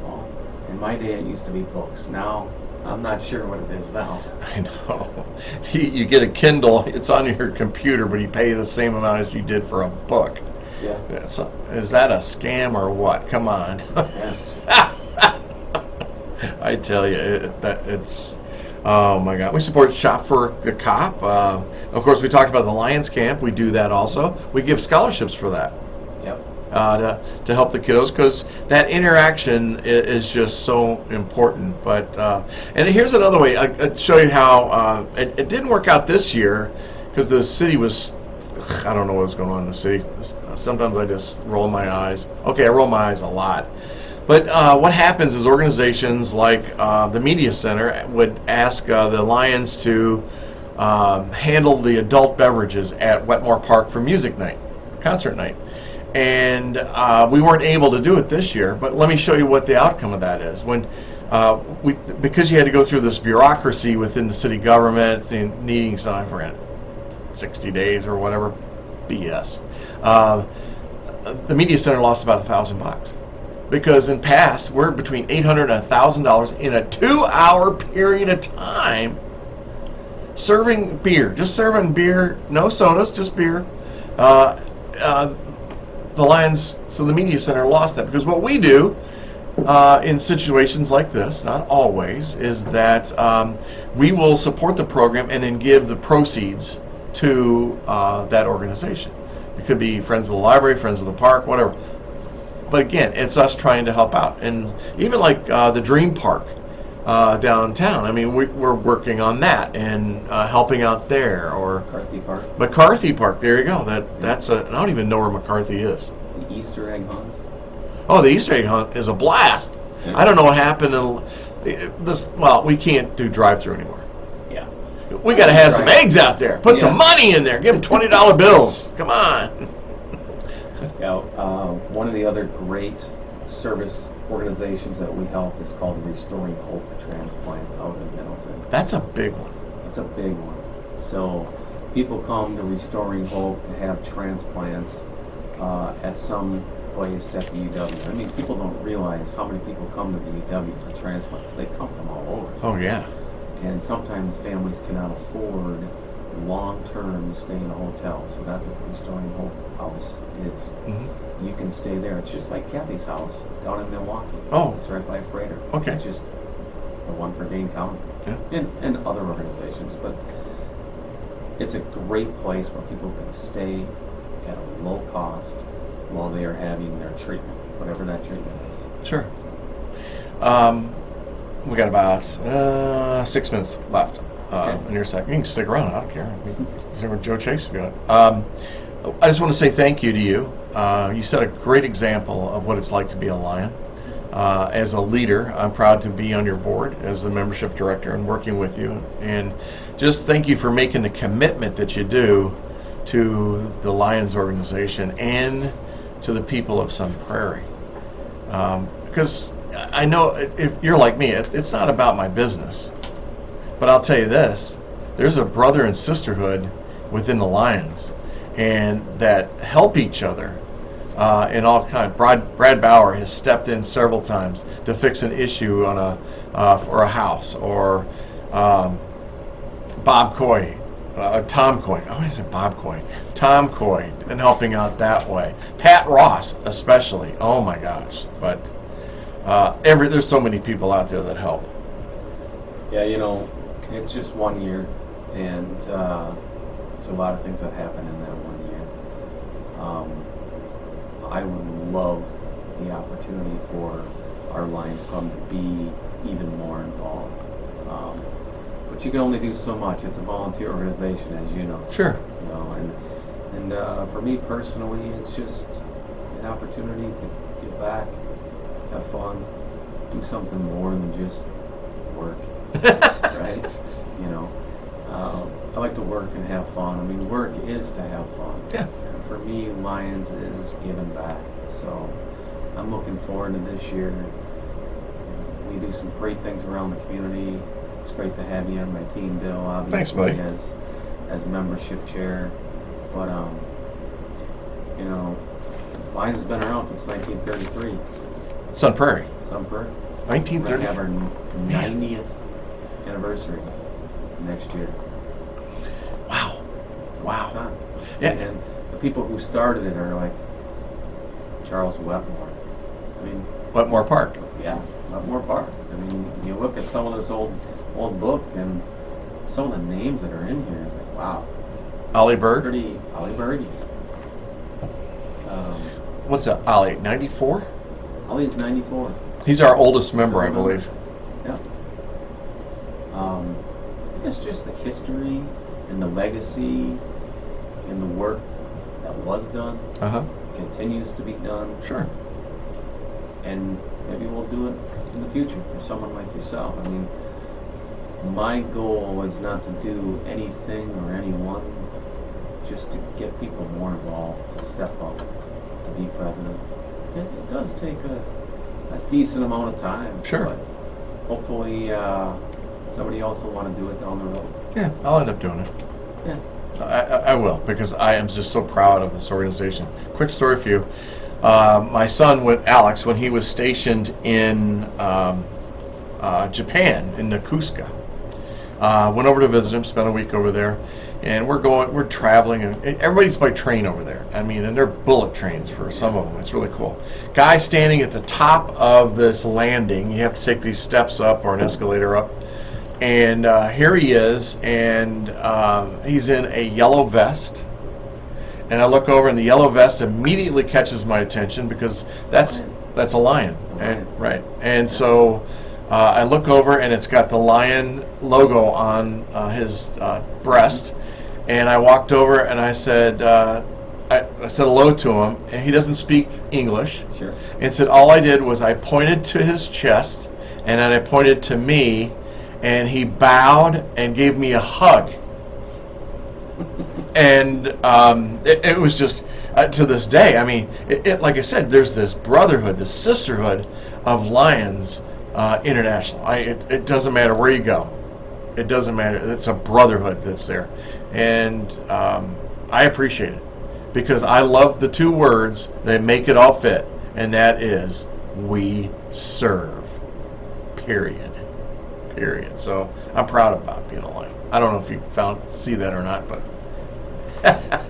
well, in my day it used to be books. Now I'm not sure what it is now. I know. You get a Kindle, it's on your computer, but you pay the same amount as you did for a book. Yeah. Is that a scam or what? Come on. Yeah. I tell you, it's. Oh my God! We support Shop for the Cop. Of course, we talked about the Lions Camp. We do that also. We give scholarships for that. Yep. To help the kiddos, because that interaction is just so important. But and here's another way. I'd show you how it didn't work out this year because the city was. I don't know what was going on in the city. Sometimes I just roll my eyes. Okay, I roll my eyes a lot. But what happens is organizations like the Media Center would ask the Lions to handle the adult beverages at Wetmore Park for music night, concert night. And we weren't able to do it this year, but let me show you what the outcome of that is. When because you had to go through this bureaucracy within the city government, needing sign for 60 days or whatever, BS. The Media Center lost about $1,000 because in past we're between $800 and $1,000 in a 2-hour period of time serving beer, just serving beer, no sodas, just beer. The Lions, so the Media Center lost that because what we do in situations like this, not always, is that we will support the program and then give the proceeds to that organization. It could be Friends of the Library, Friends of the Park, whatever. But again, it's us trying to help out. And even like the Dream Park downtown, I mean, we're working on that and helping out there. Or McCarthy Park, there you go. That's I don't even know where McCarthy is. The Easter egg hunt. Oh, the Easter egg hunt is a blast. Yeah. I don't know what happened well, we can't do drive-through anymore. Yeah. We got to have some eggs out there. Put some money in there. Give them $20 bills. Come on. Yeah, one of the other great service organizations that we help is called Restoring Hope Transplant out in Middleton. That's a big one. It's a big one. So people come to Restoring Hope to have transplants at some place at the UW. I mean, people don't realize how many people come to the UW for transplants. They come from all over. Oh, yeah. And sometimes families cannot afford long-term to stay in a hotel. So that's what the Restoring Hope House is. Mm-hmm. You can stay there. It's just like Kathy's house down in Milwaukee. Oh. It's right by Prairie. Okay. It's just the one for Dane County. Yeah. And other organizations. But it's a great place where people can stay at a low cost while they are having their treatment, whatever that treatment is. Sure. We got about 6 minutes left. In your second, you can stick around. I don't care. See what Joe Chase is doing. I just want to say thank you to you. You set a great example of what it's like to be a Lion. As a leader, I'm proud to be on your board as the membership director and working with you. And just thank you for making the commitment that you do to the Lions organization and to the people of Sun Prairie. Because I know if you're like me, it's not about my business. But I'll tell you this, there's a brother and sisterhood within the Lions and that help each other in all kinds. Brad Bauer has stepped in several times to fix an issue on for a house, or Bob Coy, Tom Coy. Oh, I said Bob Coy. Tom Coy, and helping out that way. Pat Ross, especially. Oh my gosh! But there's so many people out there that help. Yeah, it's just 1 year, and there's a lot of things that happen in that 1 year. I would love the opportunity for our Lions Club to be even more involved. But you can only do so much. It's a volunteer organization, as you know. Sure. And for me personally, it's just an opportunity to give back, have fun, do something more than just work. Right? I like to work and have fun. I mean, work is to have fun. Yeah. And for me, Lions is giving back. So I'm looking forward to this year. We do some great things around the community. It's great to have you on my team, Bill. Obviously, thanks, buddy. As membership chair. But Lions has been around since 1933. Sun Prairie. Sun Prairie. We're going to 1930. have our 90th anniversary next year. Wow. It's a Wow. long time. Yeah. And the people who started it are like Charles Wetmore. I mean, Wetmore Park. yeah, Wetmore Park. I mean, you look at some of this old book and some of the names that are in here. It's like, wow. Ollie Berg. Pretty Ollie Berg. What's that? Ollie, 94? Ollie's 94. He's our oldest member, I believe. Yeah. I guess just the history and the legacy and the work that was done Uh-huh. continues to be done, Sure. and maybe we'll do it in the future for someone like yourself. I mean, my goal was not to do anything or anyone, just to get people more involved, to step up, to be president. It does take a decent amount of time. Sure. But hopefully somebody else will want to do it down the road. Yeah, I'll end up doing it. Yeah. I will, because I am just so proud of this organization. Quick story for you. My son, Alex, when he was stationed in Japan, in Yokosuka, went over to visit him, spent a week over there, and we're traveling, and everybody's by train over there. I mean, and they're bullet trains for some of them. It's really cool. Guy standing at the top of this landing. You have to take these steps up or an escalator up. And here he is, and he's in a yellow vest. And I look over, and the yellow vest immediately catches my attention because that's a lion, and, right? And so I look over, and it's got the lion logo on his breast. And I walked over, and I said hello to him, and he doesn't speak English. Sure. And said all I did was I pointed to his chest, and then I pointed to me. And he bowed and gave me a hug. And it was just, to this day, I mean, like I said, there's this brotherhood, this sisterhood of Lions International. It doesn't matter where you go. It doesn't matter. It's a brotherhood that's there. And I appreciate it. Because I love the two words that make it all fit. And that is, we serve. Period. So I'm proud about being a Lion. I don't know if you see that or not, but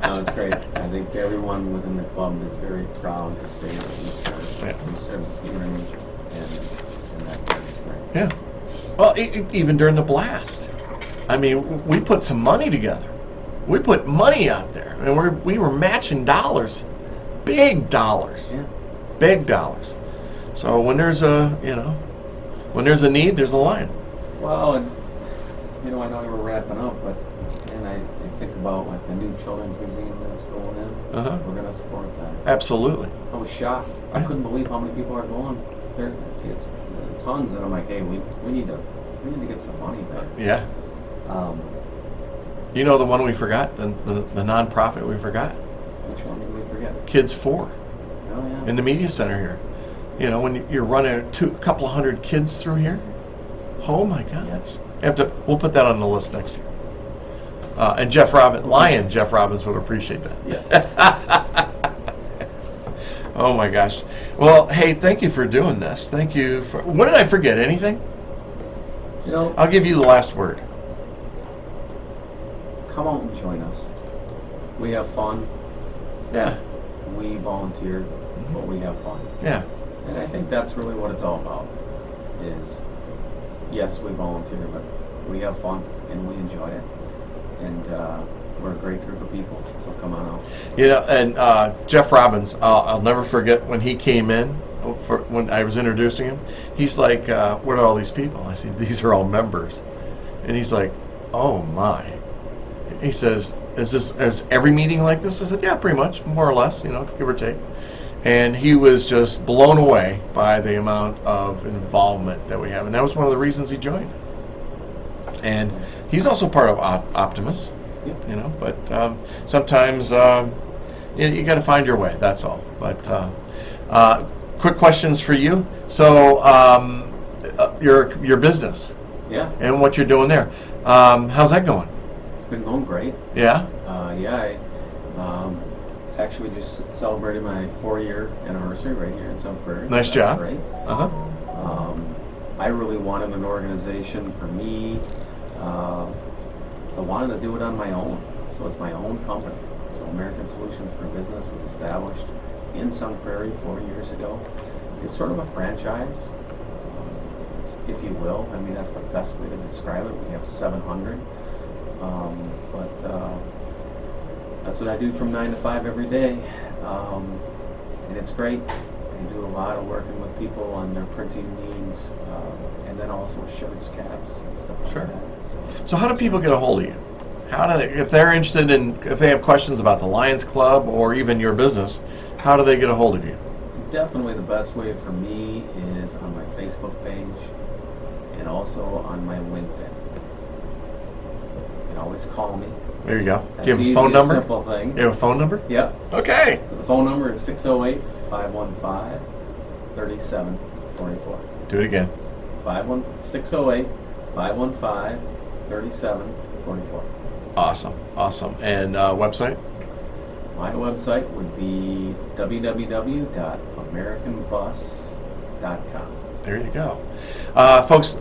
No, it's great. I think everyone within the club is very proud to say that we serve. Yeah. We serve the community, and that's great. yeah. Well, even during the blast, I mean, we put some money together. We put money out there, and we were matching dollars, big dollars, Yeah. big dollars. So when there's a need, there's a Lion. Well, and I know we're wrapping up, but I think about like the new children's museum that's going in. Uh-huh. We're gonna support that. Absolutely. I was shocked. I couldn't believe how many people are going. It's tons, and I'm like, hey, we need to get some money back. Yeah. You know the one we forgot, the nonprofit we forgot, Which one did we forget? Kids 4, Oh yeah. in the media center here. You know, when you're running a couple of hundred kids through here. Oh my gosh. We'll put that on the list next year. And Jeff Robbins would appreciate that. Yes. Oh my gosh. Well, hey, thank you for doing this. Thank you for. What did I forget? Anything? I'll give you the last word. Come out and join us. We have fun. Yeah. We volunteer, but we have fun. Yeah. And I think that's really what it's all about. Is yes, we volunteer, but we have fun and we enjoy it. And we're a great group of people, so come on out. You know, and Jeff Robbins, I'll never forget when he came in, when I was introducing him, he's like, what are all these people? I said, these are all members. And he's like, oh my. He says, is every meeting like this? I said, yeah, pretty much, more or less, give or take. And he was just blown away by the amount of involvement that we have. And that was one of the reasons he joined. And he's also part of Optimus, but sometimes you got to find your way, that's all. But quick questions for you. So your business, and what you're doing there, how's that going? It's been going great. Yeah? I actually just celebrated my 4-year anniversary right here in Sun Prairie. Nice job. Right. Uh-huh. I really wanted an organization for me. I wanted to do it on my own, so it's my own company. So American Solutions for Business was established in Sun Prairie 4 years ago. It's sort of a franchise, if you will. I mean, that's the best way to describe it. We have 700. That's what I do from 9 to 5 every day. And it's great. I do a lot of working with people on their printing needs, and then also shirts, caps, and stuff like Sure. that. So how do people get a hold of you? How do they, if they're interested in, if they have questions about the Lions Club or even your business, how do they get a hold of you? Definitely the best way for me is on my Facebook page and also on my LinkedIn. You can always call me. There you go. That's Do you have a easy, phone number? Simple thing. You have a phone number? Yep. Okay. So the phone number is 608-515-3744. Do it again. 608-515-3744. Awesome. Awesome. And website? My website would be www.americanbus.com. There you go. Folks,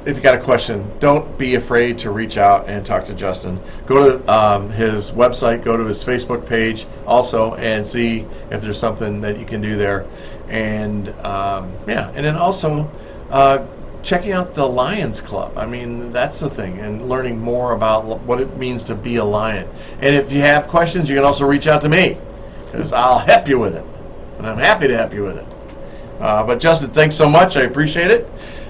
if you got a question, don't be afraid to reach out and talk to Justin. Go to his website, go to his Facebook page also, and see if there's something that you can do there. And and then also checking out the Lions Club. I mean, that's the thing, and learning more about what it means to be a Lion. And if you have questions, you can also reach out to me, because I'll help you with it, and I'm happy to help you with it. But Justin, thanks so much. I appreciate it.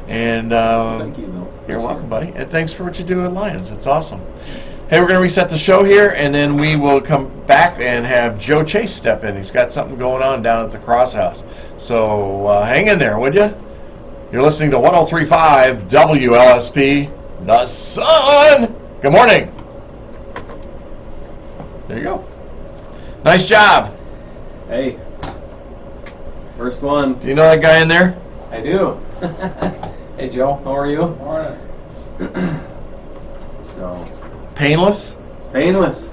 And Thank you, Bill. you're welcome, buddy. And thanks for what you do at Lions. It's awesome. Hey, we're going to reset the show here, and then we will come back and have Joe Chase step in. He's got something going on down at the Cross House. So hang in there, would you? You're listening to 103.5 WLSP, The Sun. Good morning. There you go. Nice job. Hey. First one. Do you know that guy in there? I do. Hey, Joe. How are you? Morning. So, Painless? painless.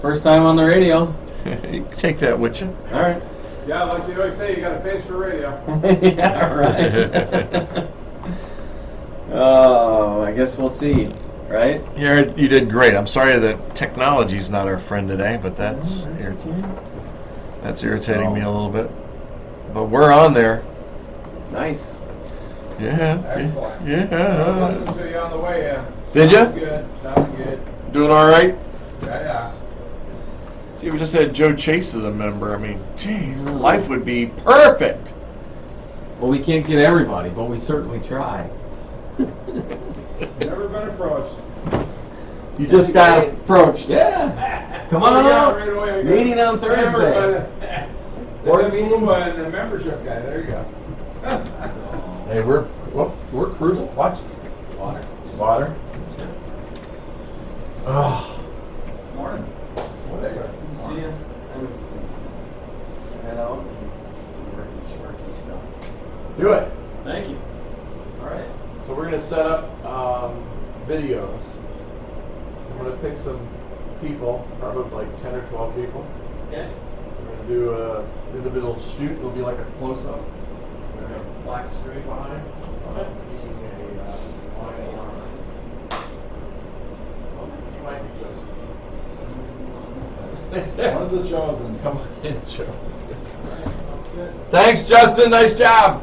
First time on the radio. You can take that with you. All right. Yeah, like you always say, you got a face for radio. Yeah, right. Oh, I guess we'll see, right? You did great. I'm sorry that technology's not our friend today, but that's that's irritating me a little bit. But we're on there. Nice. Yeah. Excellent. I was Yeah. listening to you on the way in. Did ya? Sounded good. Sounded good. Doing all right? Yeah. See, if we just had Joe Chase as a member, I mean, geez, life would be perfect. Well, we can't get everybody, but we certainly try. Never been approached. You just got approached. Yeah. Come on Yeah, out. right away we go. Meeting on Thursday. Or the meeting and the membership guy. There you go. Hey, we're cruising. Watch. Water. Water. That's it. Oh. Morning. What is it? See ya. Head out and work sharky stuff. Do it. Thank you. All right. So we're going to set up videos. I'm going to pick some people, probably like 10 or 12 people. Okay. We're going to do a individual shoot. It'll be like a close-up. We're going to have a black screen behind. Okay. Being a you might be chosen. One of the chosen. Come on in, Joe. Thanks, Justin. Nice job.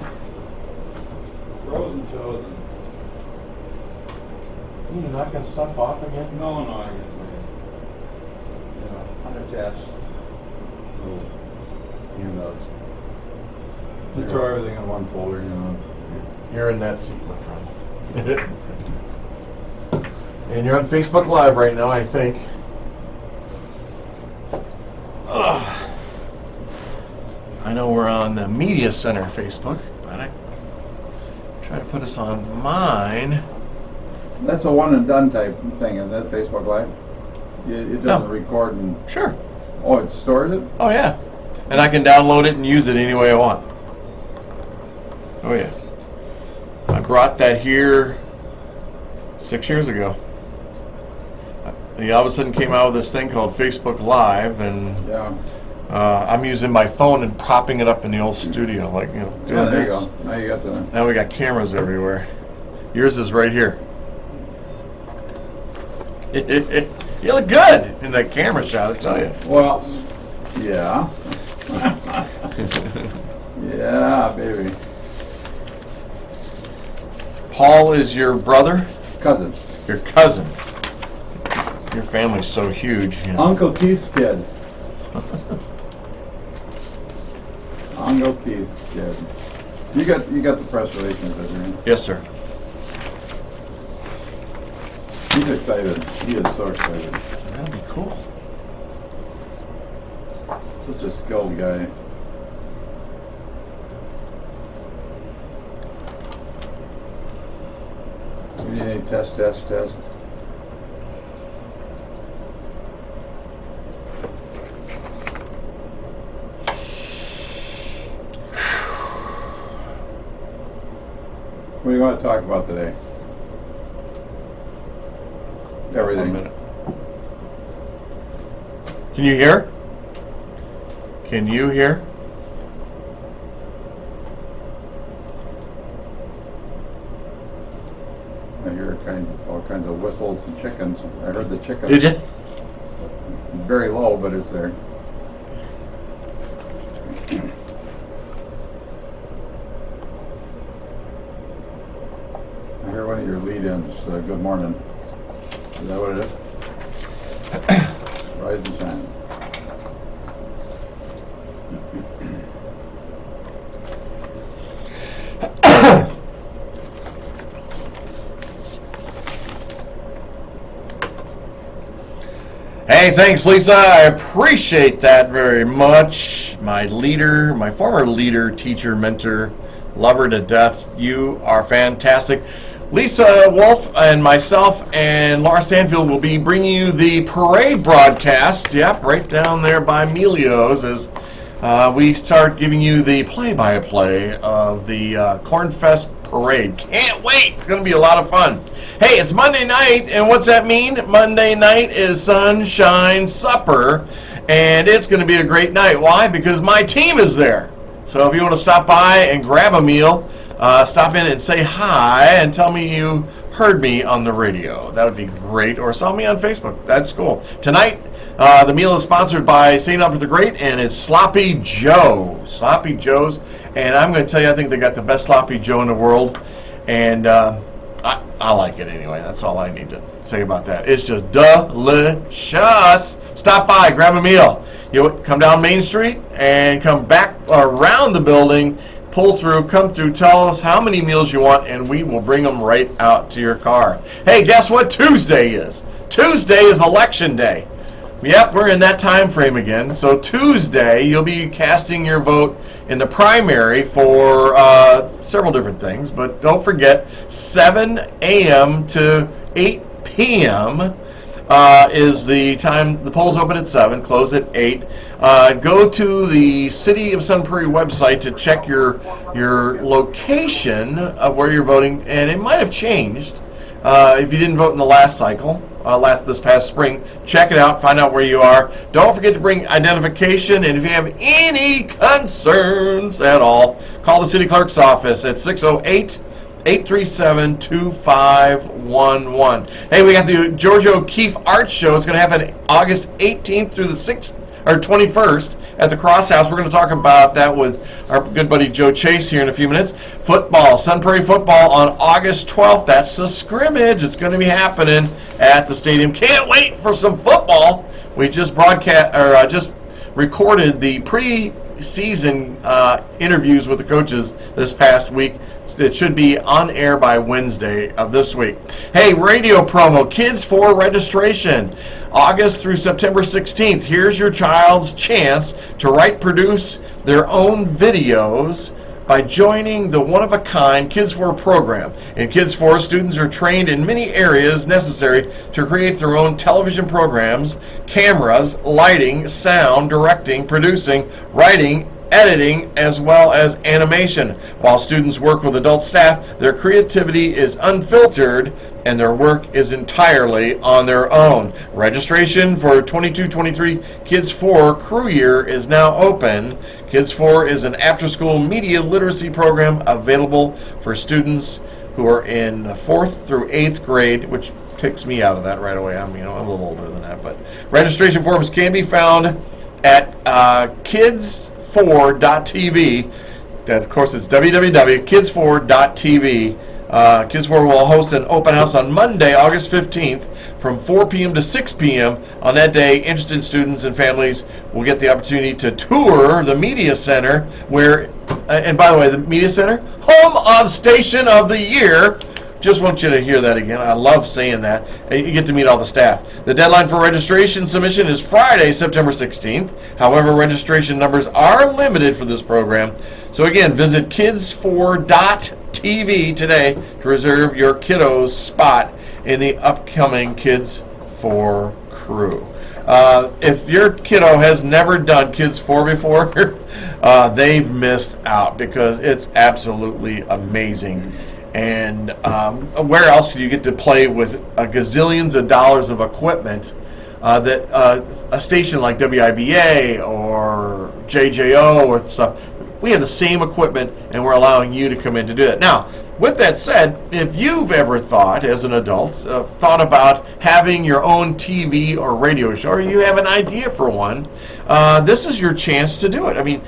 Frozen chosen. You're not going to stuff off again? No, I get it. You know, unattached little handouts. We throw everything in one folder, you know. You're in that seat, my friend. And you're on Facebook Live right now, I think. Ugh. I know we're on the Media Center Facebook, but I try to put us on mine. That's a one and done type thing, is that Facebook Live? It doesn't No. record and, Sure. oh, it stores it? Oh, yeah. And I can download it and use it any way I want. Oh, yeah. I brought that here 6 years ago. He all of a sudden came out with this thing called Facebook Live, and Yeah. I'm using my phone and propping it up in the old studio, like, you know, doing Yeah, there you this. go. Now you got the. Now we got cameras everywhere. Yours is right here. You look good in that camera shot, I tell you. Well, yeah. Yeah, baby. Paul is your brother? Cousin. Your cousin. Your family's so huge. You know. Uncle Keith's kid. Uncle Keith's kid. You got the press release, didn't you? Yes, sir. He's excited. He is so excited. That'd be cool. Such a skilled guy. You need any test? What do you want to talk about today? Everything. 1 minute. Can you hear? Can you hear? I hear all kinds of whistles and chickens. I heard the chickens. Did you? Very low, but it's there. I hear one of your lead-ins. Good morning. Is that what it is? Rise and shine. Hey, thanks, Lisa. I appreciate that very much. My leader, my former leader, teacher, mentor, love her to death. You are fantastic. Lisa Wolf and myself and Laura Stanfield will be bringing you the parade broadcast. Yep, right down there by Melio's as we start giving you the play-by-play of the Cornfest parade. Can't wait. It's going to be a lot of fun. Hey, it's Monday night, and what's that mean? Monday night is Sunshine Supper, and it's going to be a great night. Why? Because my team is there. So if you want to stop by and grab a meal, stop in and say hi and tell me you heard me on the radio. That would be great. Or saw me on Facebook. That's cool. Tonight, the meal is sponsored by St. Albert the Great, and it's Sloppy Joe. Sloppy Joe's. And I'm going to tell you, I think they got the best Sloppy Joe in the world. And I like it anyway. That's all I need to say about that. It's just delicious. Stop by, grab a meal. You come down Main Street and come back around the building, pull through, come through, tell us how many meals you want, and we will bring them right out to your car. Hey, guess what Tuesday is? Tuesday is Election Day. Yep, we're in that time frame again. So Tuesday, you'll be casting your vote in the primary for several different things, but don't forget 7 a.m. to 8 p.m. Is the time. The polls open at 7, close at 8. Go to the City of Sun Prairie website to check your location of where you're voting, and it might have changed. If you didn't vote in the last cycle, this past spring, check it out, find out where you are. Don't forget to bring identification, and if you have any concerns at all, call the city clerk's office at 608-837-2511. Hey, we got the George O'Keefe Art Show. It's going to happen August 18th through the 6th or 21st at the Cross House. We're going to talk about that with our good buddy Joe Chase here in a few minutes. Football, Sun Prairie football on August 12th. That's the scrimmage. It's going to be happening at the stadium. Can't wait for some football. We just just recorded the pre-season interviews with the coaches this past week. It should be on air by Wednesday of this week. Hey, radio promo, Kids for Registration, August through September 16th. Here's your child's chance to produce their own videos by joining the one-of-a-kind Kids 4 program. In Kids 4, students are trained in many areas necessary to create their own television programs, cameras, lighting, sound, directing, producing, writing, editing, as well as animation. While students work with adult staff, their creativity is unfiltered and their work is entirely on their own. Registration for 22-23 Kids 4 Crew Year is now open. Kids 4 is an after-school media literacy program available for students who are in 4th through 8th grade, which takes me out of that right away. I'm a little older than that, but registration forms can be found at kids4.tv. That, of course, it's www.kids4.tv. Kids 4 will host an open house on Monday, August 15th from 4 p.m. to 6 p.m. On that day, interested students and families will get the opportunity to tour the Media Center, where, and by the way, the Media Center, home of Station of the Year. Just want you to hear that again. I love saying that. You get to meet all the staff. The deadline for registration submission is Friday, September 16th. However, registration numbers are limited for this program. So again, visit kids4.tv today to reserve your kiddo's spot in the upcoming Kids 4 crew. If your kiddo has never done Kids 4 before, they've missed out, because it's absolutely amazing. And where else do you get to play with gazillions of dollars of equipment that a station like WIBA or JJO or stuff, we have the same equipment, and we're allowing you to come in to do it. Now, with that said, if you've ever thought, as an adult, thought about having your own TV or radio show, or you have an idea for one, this is your chance to do it. I mean,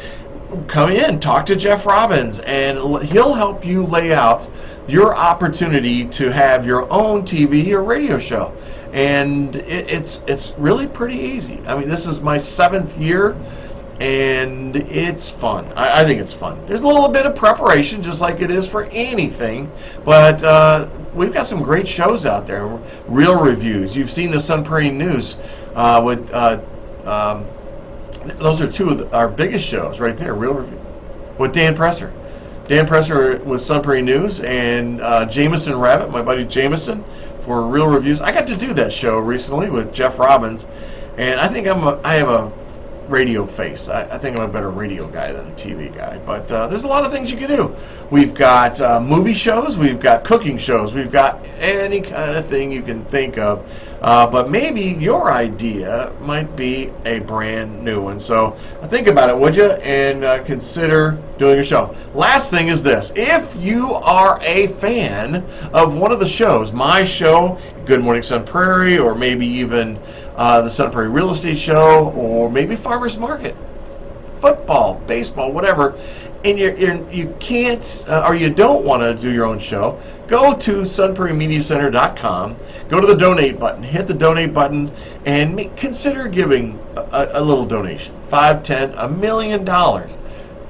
come in, talk to Jeff Robbins, and he'll help you lay out your opportunity to have your own TV or radio show. And it's really pretty easy. I mean, this is my 7th year, and it's fun. I think it's fun. There's a little bit of preparation, just like it is for anything, but we've got some great shows out there. Real reviews. You've seen the Sun Prairie News with those are two of our biggest shows right there. Real review with Dan Presser. Dan Presser with Sun Prairie News, and Jameson Rabbit, my buddy Jameson, for Real Reviews. I got to do that show recently with Jeff Robbins, and I think I have a radio face. I think I'm a better radio guy than a TV guy. But there's a lot of things you can do. We've got movie shows, we've got cooking shows, we've got any kind of thing you can think of. But maybe your idea might be a brand new one. So think about it, would you? And consider doing a show. Last thing is this. If you are a fan of one of the shows, my show, Good Morning Sun Prairie, or maybe even the Sun Prairie Real Estate Show, or maybe Farmers Market, football, baseball, whatever, and you can't or you don't want to do your own show, go to sunprairiemediacenter.com, go to the donate button, hit the donate button, and consider giving a little donation, $5, $10, $1 million.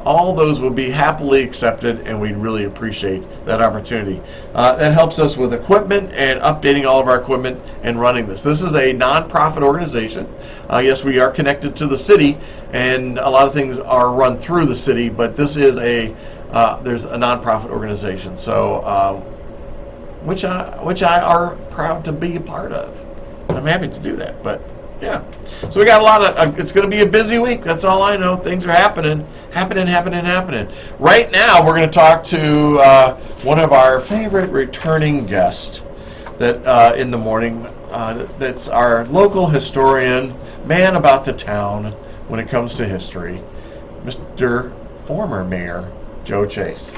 All those will be happily accepted, and we'd really appreciate that opportunity. That helps us with equipment and updating all of our equipment and running this. This is a nonprofit organization. Yes, we are connected to the city, and a lot of things are run through the city, but this is there's a nonprofit organization, so which I are proud to be a part of. I'm happy to do that, but yeah. So we got a lot of, it's going to be a busy week. That's all I know. Things are happening. Right now, we're going to talk to one of our favorite returning guests that in the morning. That's our local historian, man about the town when it comes to history, Mr. former Mayor Joe Chase.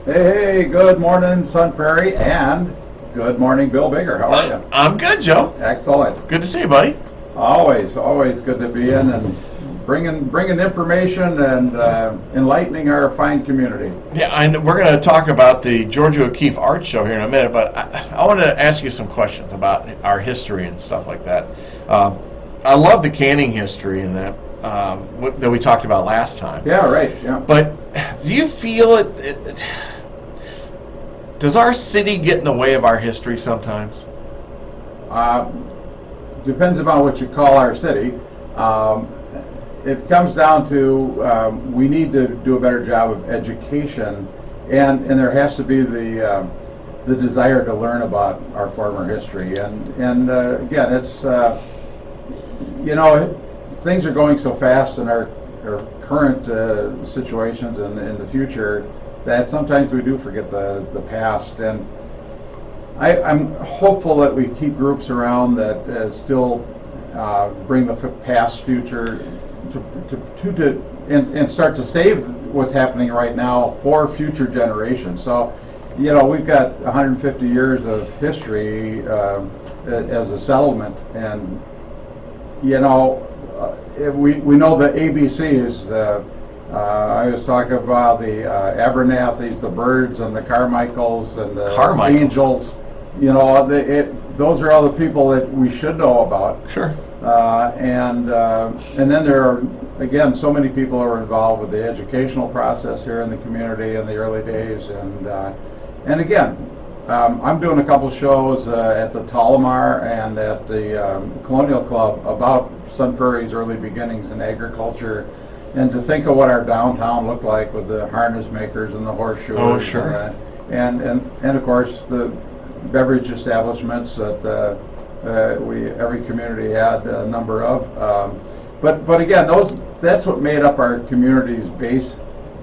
Hey, good morning, Sun Prairie, and good morning, Bill Bigger. How are you? I'm good, Joe. Excellent. Good to see you, buddy. Always good to be in and bringing information and enlightening our fine community. Yeah, and we're going to talk about the Georgia O'Keeffe Art Show here in a minute, but I want to ask you some questions about our history and stuff like that. I love the canning history and that we talked about last time. Yeah, right. Yeah. But do you feel does our city get in the way of our history sometimes? Depends upon what you call our city. It comes down to we need to do a better job of education, and there has to be the desire to learn about our former history. And again, it's things are going so fast in our or current situations and in the future, that sometimes we do forget the past. And I'm hopeful that we keep groups around that still bring the past future and start to save what's happening right now for future generations. So, we've got 150 years of history as a settlement, and we know the ABCs. I was talking about the Abernathy's, the Birds, and the Carmichaels, and the Angels. Those are all the people that we should know about. Sure. And then there are, again, so many people are involved with the educational process here in the community in the early days. And again, I'm doing a couple shows at the Talamar and at the Colonial Club about Sun Prairie's early beginnings in agriculture, and to think of what our downtown looked like with the harness makers and the horseshoers. Oh, sure. And of course the beverage establishments that every community had a number of. But again, that's what made up our community's base.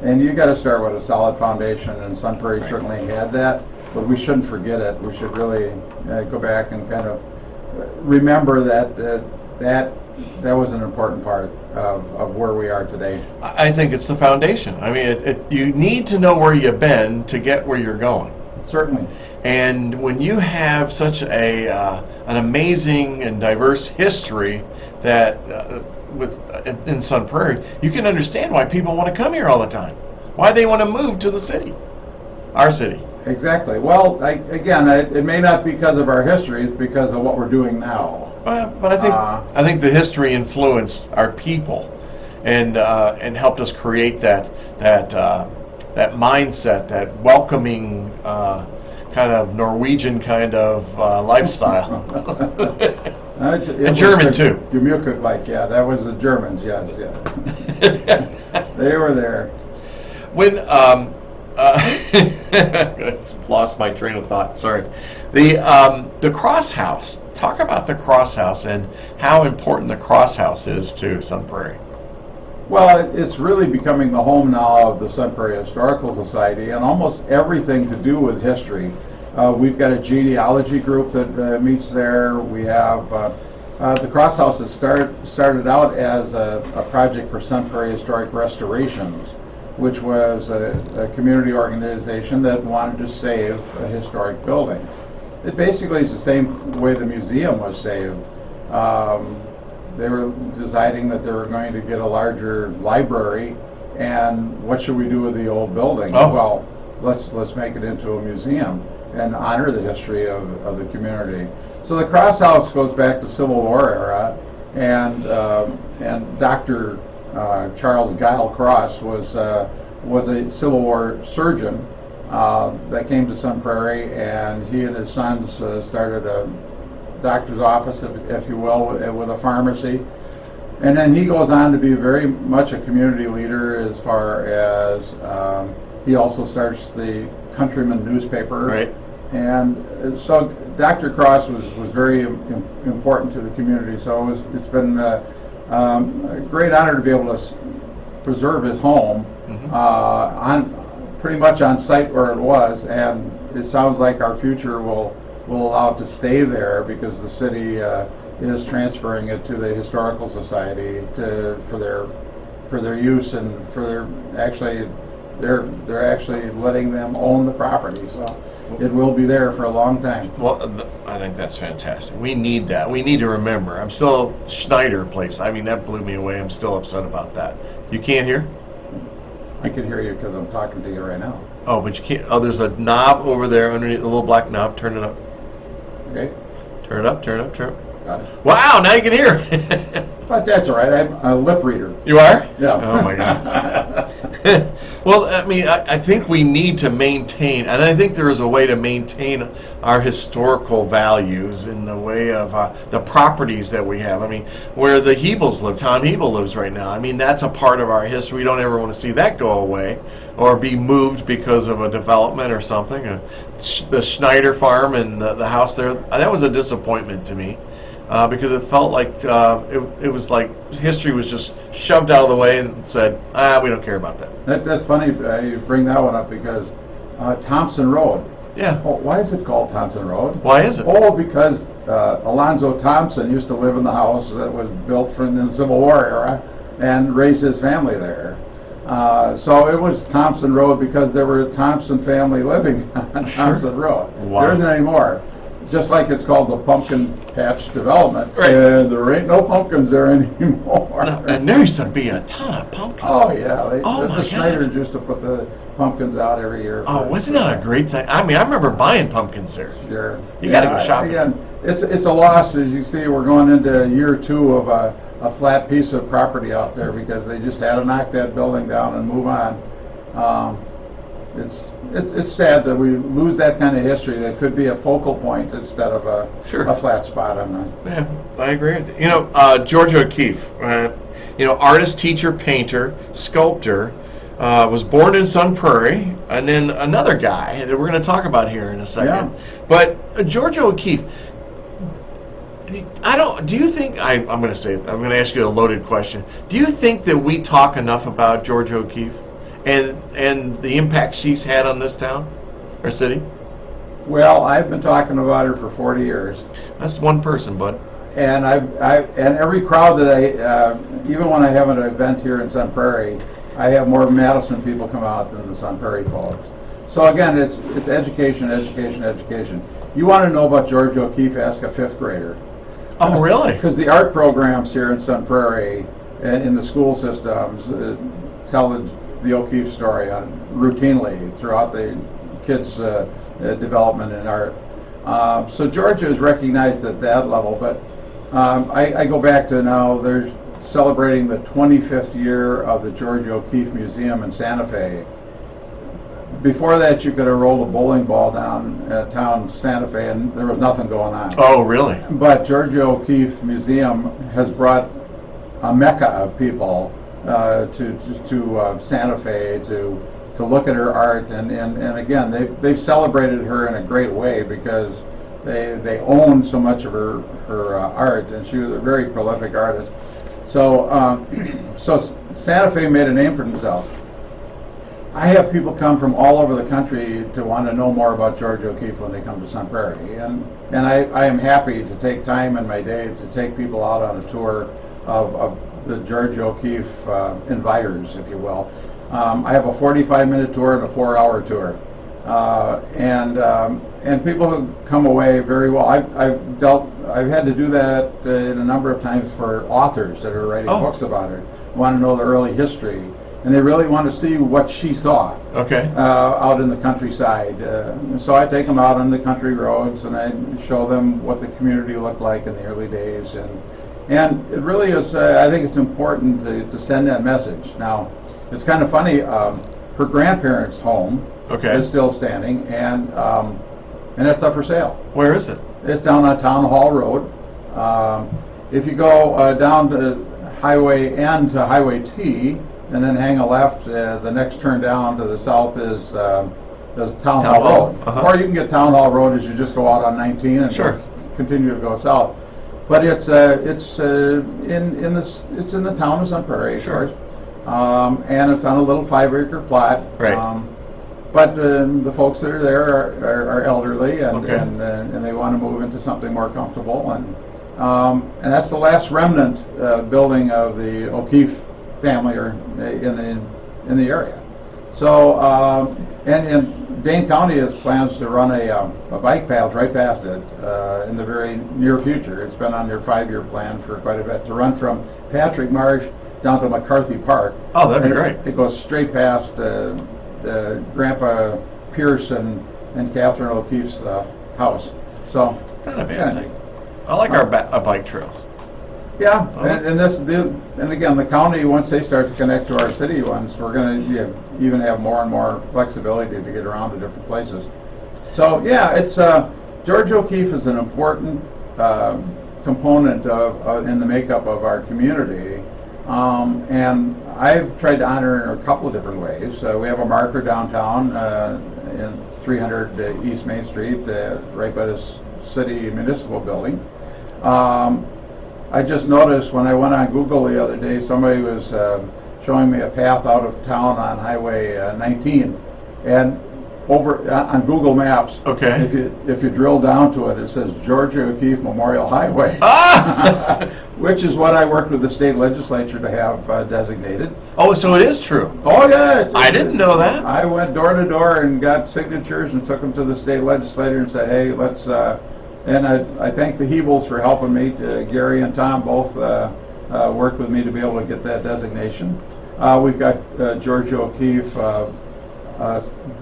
And you got to start with a solid foundation, and Sun Prairie certainly had that. But we shouldn't forget it. We should really go back and kind of remember that was an important part of where we are today. I think it's the foundation. I mean, you need to know where you've been to get where you're going. Certainly. And when you have such an amazing and diverse history that in Sun Prairie, you can understand why people want to come here all the time. Why they want to move to the city, our city. Exactly. Well, it may not be because of our history; it's because of what we're doing now. But I think the history influenced our people, and helped us create that mindset, that welcoming kind of Norwegian kind of lifestyle. And German too. Gemütlich, yeah, that was the Germans. Yes, yeah. They were there. When lost my train of thought. Sorry. The Cross House. Talk about the Cross House and how important the Cross House is to Sun Prairie. Well, it's really becoming the home now of the Sun Prairie Historical Society and almost everything to do with history. We've got a genealogy group that meets there. We have the Cross House that started out as a project for Sun Prairie Historic Restorations, which was a community organization that wanted to save a historic building. It basically is the same way the museum was saved. They were deciding that they were going to get a larger library, and what should we do with the old building? Oh. Well, let's make it into a museum and honor the history of the community. So the Cross House goes back to Civil War era, and Dr. Charles Guile Cross was a Civil War surgeon that came to Sun Prairie, and he and his sons started a doctor's office, if you will, with a pharmacy. And then he goes on to be very much a community leader as far as he also starts the Countryman newspaper. Right. And so Dr. Cross was very important to the community. So it's been a great honor to be able to preserve his home on pretty much on site where it was, and it sounds like our future will allow it to stay there because the city is transferring it to the Historical Society for their use, and they're actually letting them own the property, so it will be there for a long time. Well, I think that's fantastic. We need that. We need to remember. I'm still Schneider place. I mean, that blew me away. I'm still upset about that. You can't hear? I can hear you because I'm talking to you right now. Oh, but you can't. Oh, there's a knob over there underneath, a little black knob. Turn it up. Okay. Turn it up, turn it up, turn it up. Got it. Wow, now you can hear. But that's all right. I'm a lip reader. You are? Yeah. Oh, my goodness. Well, I mean, I think we need to maintain, and I think there is a way to maintain our historical values in the way of the properties that we have. I mean, where the Hebels live, Tom Hebel lives right now. I mean, that's a part of our history. We don't ever want to see that go away or be moved because of a development or something. The Schneider farm and the house there, that was a disappointment to me. because it felt like it was like history was just shoved out of the way and said, we don't care about that. That's funny you bring that one up because Thompson Road. Yeah. Oh, why is it called Thompson Road? Why is it? Oh, because Alonzo Thompson used to live in the house that was built in the Civil War era and raised his family there. So it was Thompson Road because there were a Thompson family living on Thompson Road. Wow. There isn't any more. Just like it's called the Pumpkin Patch Development, Right. and there ain't no pumpkins there anymore. No, and there used to be a ton of pumpkins. Oh yeah, Oh, my the Schneiders God. used to put the pumpkins out every year. Oh, wasn't that a great sight? I mean, I remember buying pumpkins there. Sure. You gotta go shopping. Again, it's a loss, as you see. We're going into year 2 of a flat piece of property out there because they just had to knock that building down and move on. It's sad that we lose that kind of history that could be a focal point instead of a flat spot on the. Yeah, I agree with you. You know, George O'Keeffe, artist, teacher, painter, sculptor, was born in Sun Prairie, and then another guy that we're going to talk about here in a second. Yeah. But George O'Keeffe, do you think, I'm going to say it, I'm going to ask you a loaded question. Do you think that we talk enough about George O'Keeffe and the impact she's had on this town or city? Well, I've been talking about her for 40 years. That's one person, bud. And and every crowd that even when I have an event here in Sun Prairie, I have more Madison people come out than the Sun Prairie folks. So again, it's education, education, education. You want to know about George O'Keeffe, ask a 5th grader. Oh, really? Because the art programs here in Sun Prairie, in the school systems, tell the O'Keeffe story routinely throughout the kids' development in art. So Georgia is recognized at that level, but I go back to now, they're celebrating the 25th year of the George O'Keeffe Museum in Santa Fe. Before that, you could have rolled a bowling ball down town Santa Fe and there was nothing going on. Oh, really? But George O'Keeffe Museum has brought a mecca of people to Santa Fe to look at her art, and again they've celebrated her in a great way because they own so much of her art, and she was a very prolific artist. So so Santa Fe made a name for themselves. I have people come from all over the country to want to know more about George O'Keeffe when they come to Sun Prairie, and I am happy to take time in my day to take people out on a tour of the George O'Keeffe environs, if you will. I have a 45-minute tour and a 4-hour tour, and people have come away very well. I've had to do that in a number of times for authors that are writing books about her. Want to know the early history, and they really want to see what she saw. Okay. Out in the countryside. So I take them out on the country roads and I show them what the community looked like in the early days, and it really is. I think it's important to send that message. Now, it's kind of funny. Her grandparents' home is still standing, and it's up for sale. Where is it? It's down on Town Hall Road. If you go down to Highway N to Highway T, and then hang a left, the next turn down to the south is Town Hall Road. Uh-huh. Or you can get Town Hall Road as you just go out on 19 and continue to go south. But it's in the town of Sun Prairie, of course, and it's on a little 5-acre plot. Right. But the folks that are there are elderly, and they want to move into something more comfortable, and that's the last remnant building of the O'Keeffe family or in the area. So and Dane County has plans to run a bike path right past it in the very near future. It's been on their 5-year plan for quite a bit to run from Patrick Marsh down to McCarthy Park. Oh, that'd be great. It goes straight past Grandpa Pierce and Catherine O'Keeffe's house. So Not a bad thing. I like our bike trails. yeah, and again, the county, once they start to connect to our city ones, we're going to even have more and more flexibility to get around to different places. So yeah, it's George O'Keeffe is an important component in the makeup of our community, and I've tried to honor her in a couple of different ways. We have a marker downtown in 300 East Main Street, right by the city municipal building. I just noticed when I went on Google the other day, somebody was showing me a path out of town on Highway 19, and over on Google Maps, Okay. if you drill down to it, it says Georgia O'Keeffe Memorial Highway, Ah! which is what I worked with the state legislature to have designated. Oh, so it is true. Oh yeah, I didn't know that. I went door to door and got signatures and took them to the state legislature and said, hey, let's. And I thank the Hebels for helping me. Gary and Tom both worked with me to be able to get that designation. We've got Georgia O'Keeffe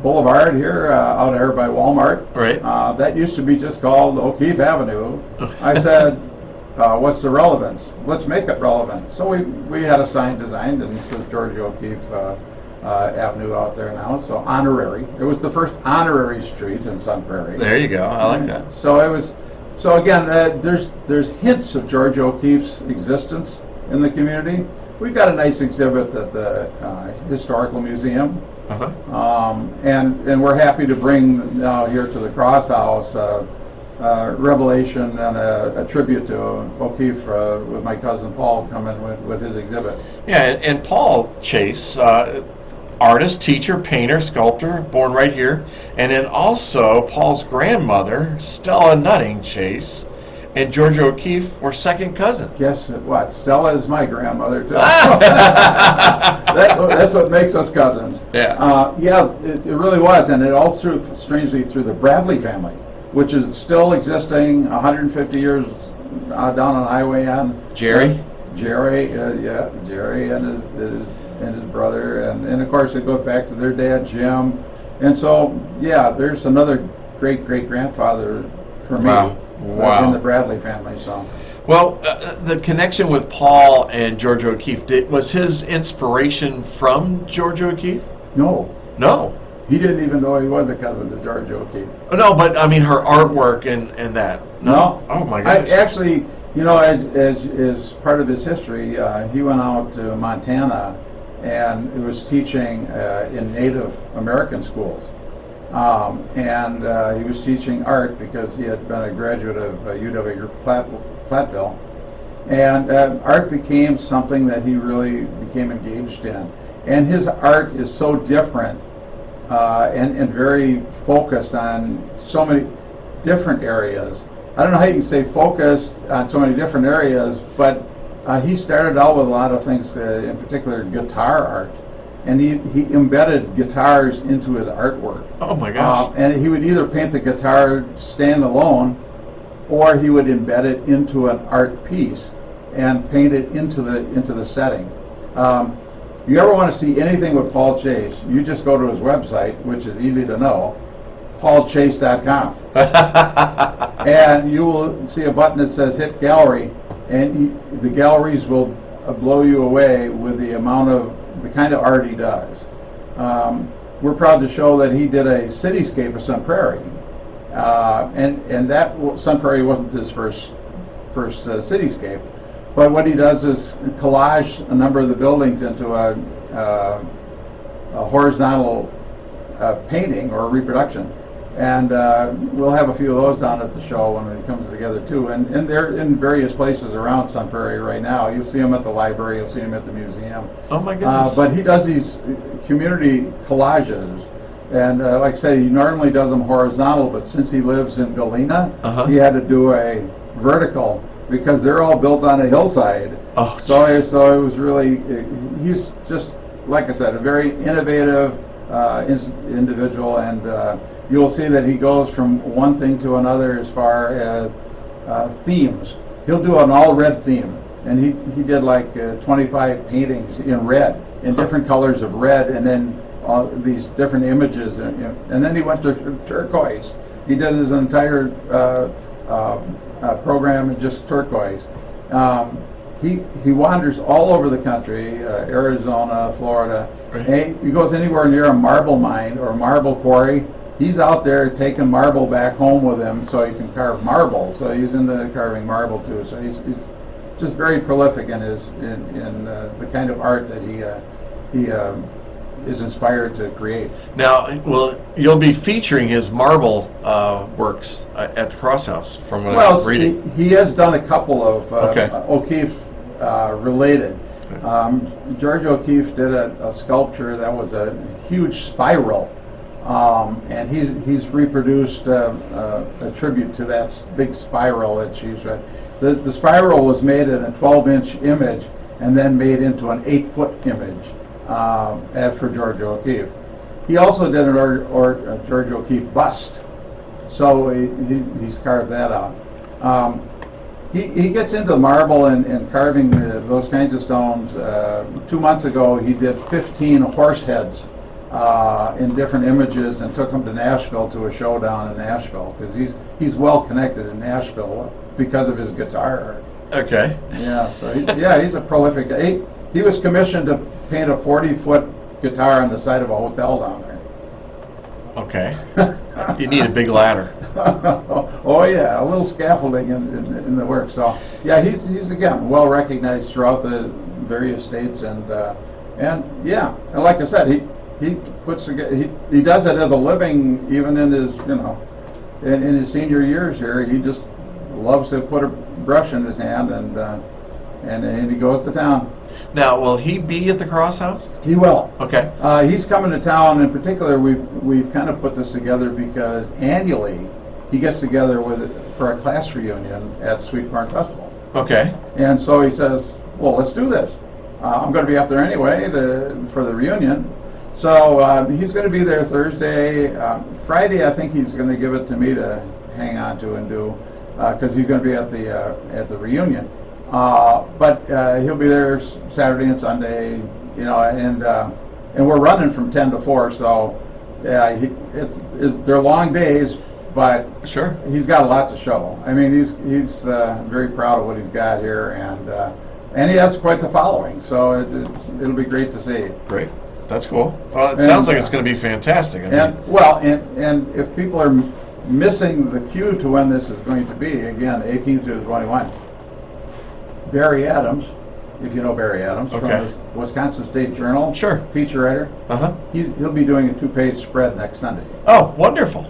Boulevard here, out there by Walmart. Right. That used to be just called O'Keeffe Avenue. I said, what's the relevance? Let's make it relevant. So we had a sign designed, and it says Georgia O'Keeffe Avenue out there now. So honorary. It was the first honorary street in Sun Prairie. There you go. I like that. So it was. So again, there's hints of Georgia O'Keeffe's existence in the community. We've got a nice exhibit at the Historical Museum. Uh-huh. And we're happy to bring now here to the Cross House revelation and a tribute to O'Keeffe with my cousin Paul coming with his exhibit. Yeah, and Paul Chase, artist, teacher, painter, sculptor, born right here, and then also Paul's grandmother, Stella Nutting Chase, and Georgia O'Keeffe were second cousins. Guess what? Stella is my grandmother too. That's what makes us cousins. Yeah. It really was, and it all strangely through the Bradley family, which is still existing 150 years down on Highway N. Jerry? Jerry and his brother, and of course it goes back to their dad Jim, and so there's another great grandfather for me. Wow. In the Bradley family. So. Well, the connection with Paul and Georgia O'Keeffe, was his inspiration from Georgia O'Keeffe? No. He didn't even know he was a cousin to Georgia O'Keeffe. Oh, no, but I mean her artwork and that. No. Oh my gosh. Actually, as part of his history, he went out to Montana and was teaching in Native American schools. And he was teaching art because he had been a graduate of UW Platteville. And art became something that he really became engaged in. And his art is so different and very focused on so many different areas. I don't know how you can say focused on so many different areas, but he started out with a lot of things, in particular guitar art. And he embedded guitars into his artwork. Oh my gosh. And he would either paint the guitar stand alone, or he would embed it into an art piece and paint it into the setting. You ever want to see anything with Paul Chase, you just go to his website, which is easy to know, paulchase.com. And you will see a button that says hit gallery, and the galleries will blow you away with the kind of art he does. We're proud to show that he did a cityscape of Sun Prairie, and that Sun Prairie wasn't his first cityscape. But what he does is collage a number of the buildings into a horizontal painting or reproduction. And we'll have a few of those down at the show when it comes together too. And they're in various places around Sun Prairie right now. You'll see them at the library, you'll see them at the museum. Oh my goodness. But he does these community collages. And like I say, he normally does them horizontal, but since he lives in Galena, he had to do a vertical because they're all built on a hillside. Oh, so it was really, he's just, like I said, a very innovative individual, and you'll see that he goes from one thing to another as far as themes. He'll do an all red theme, and he did like 25 paintings in red, in different colors of red, and then these different images, and then he went to turquoise. He did his entire program in just turquoise. He wanders all over the country, Arizona, Florida. Right. And he goes anywhere near a marble mine or a marble quarry. He's out there taking marble back home with him so he can carve marble. So he's into carving marble too. So he's just very prolific in the kind of art that he is inspired to create. Now, well, you'll be featuring his marble works at the Cross House, from what I'm reading. He has done a couple of Okay. O'Keefe related. George O'Keefe did a sculpture that was a huge spiral, and he's reproduced a tribute to that big spiral that she's. The spiral was made in a 12-inch image and then made into an 8-foot image, as for George O'Keefe. He also did a George O'Keefe bust, so he's carved that out. He gets into marble and carving those kinds of stones. 2 months ago, he did 15 horse heads in different images and took them to Nashville to a show down in Nashville, because he's well connected in Nashville because of his guitar art. Okay. Yeah, so he's a prolific guy. He was commissioned to paint a 40-foot guitar on the side of a hotel down there. Okay. You need a big ladder. Oh yeah, a little scaffolding in the works. So yeah, he's again well recognized throughout the various states, and yeah, and like I said, he puts together, he does it as a living, even in his in his senior years here. He just loves to put a brush in his hand, and he goes to town. Now, will he be at the Cross House? He will. Okay. He's coming to town. In particular, we've kind of put this together because annually he gets together for a class reunion at Sweet Corn Festival. Okay. And so he says, "Well, let's do this. I'm going to be up there anyway for the reunion." So he's going to be there Thursday. Friday, I think he's going to give it to me to hang on to and do, because he's going to be at the reunion. But he'll be there Saturday and Sunday, and we're running from 10 to 4. So yeah, they're long days, but sure, he's got a lot to show. I mean, he's very proud of what he's got here, and he has quite the following. So it'll be great to see. Great, that's cool. Well, it sounds like it's going to be fantastic. And if people are missing the cue to when this is going to be, again, 18th through the 21st. Barry Adams, if you know Barry Adams, okay, from the Wisconsin State Journal, sure, feature writer. He'll be doing a 2-page spread next Sunday. Oh, wonderful!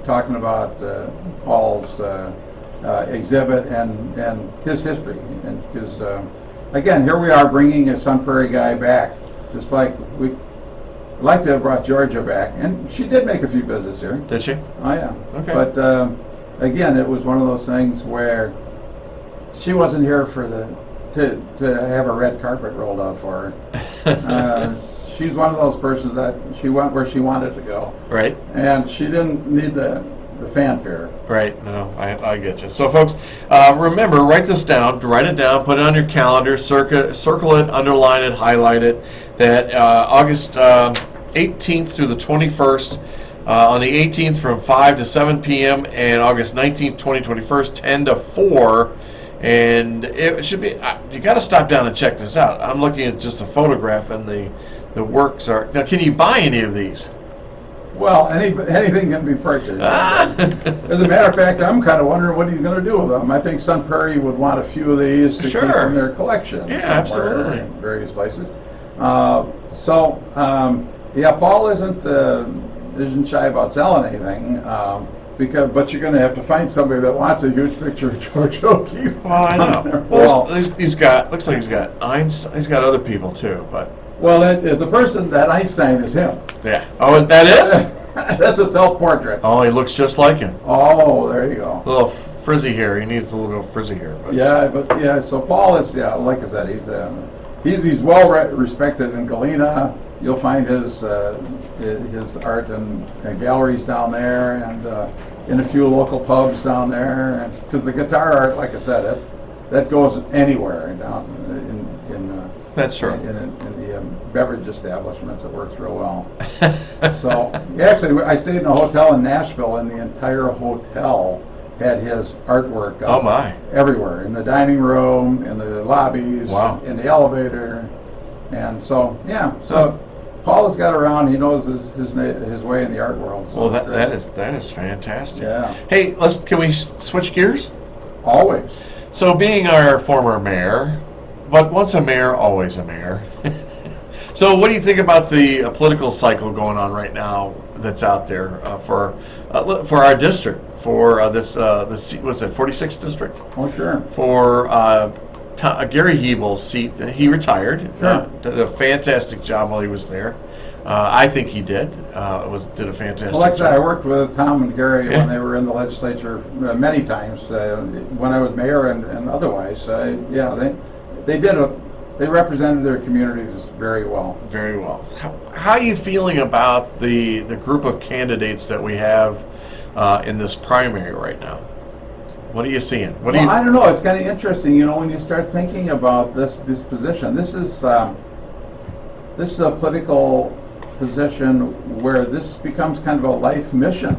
Talking about Paul's exhibit and his history, and because again, here we are bringing a Sun Prairie guy back, just like we'd like to have brought Georgia back, and she did make a few visits here. Did she? Oh yeah. Okay. But again, it was one of those things where she wasn't here to have a red carpet rolled out for her. She's one of those persons that she went where she wanted to go. Right. And she didn't need the fanfare. Right. No, I get you. So, folks, remember, write this down. Write it down. Put it on your calendar. Circle it, underline it, highlight it. That August 18th through the 21st. On the 18th from 5 to 7 p.m. and August 19th, 2021, 10 to 4. And it should be, you got to stop down and check this out. I'm looking at just a photograph, and the works are, now can you buy any of these? Well, anything can be purchased. As a matter of fact, I'm kind of wondering what he's going to do with them. I think Sun Prairie would want a few of these to keep in their collection. Yeah, absolutely. In various places. Yeah, Paul isn't shy about selling anything. But you're going to have to find somebody that wants a huge picture of George O'Keefe. Well, I know. Well, looks like he's got Einstein. He's got other people too, but. Well, the person that Einstein is him. Yeah. Oh, that is? That's a self-portrait. Oh, he looks just like him. Oh, there you go. A little frizzy hair. He needs a little frizzy hair. But. Yeah, so Paul is, like I said, he's well respected in Galena. You'll find his art in galleries down there, and in a few local pubs down there. Because the guitar art, like I said, that goes anywhere down in that's true. In the beverage establishments, it works real well. So actually, I stayed in a hotel in Nashville, and the entire hotel had his artwork up. Oh my! Everywhere, in the dining room, in the lobbies, in the elevator, and so so. Paul has got around. He knows his way in the art world. So well, that is fantastic. Yeah. Hey, can we switch gears? Always. So, being our former mayor, but once a mayor, always a mayor. So, what do you think about the political cycle going on right now that's out there for our district, for this was it 46th district? Oh, sure. For Gary Hebel's seat. He retired. Sure. Did a fantastic job while he was there. I think he did. Did a fantastic Well, like I said, I job. worked with Tom and Gary Yeah. when they were in the legislature many times, when I was mayor and otherwise. Yeah, they represented their communities very well. Very well. How are you feeling about the group of candidates that we have in this primary right now? What are you seeing? I don't know. It's kind of interesting, you know, when you start thinking about this position. This is a political position where this becomes kind of a life mission.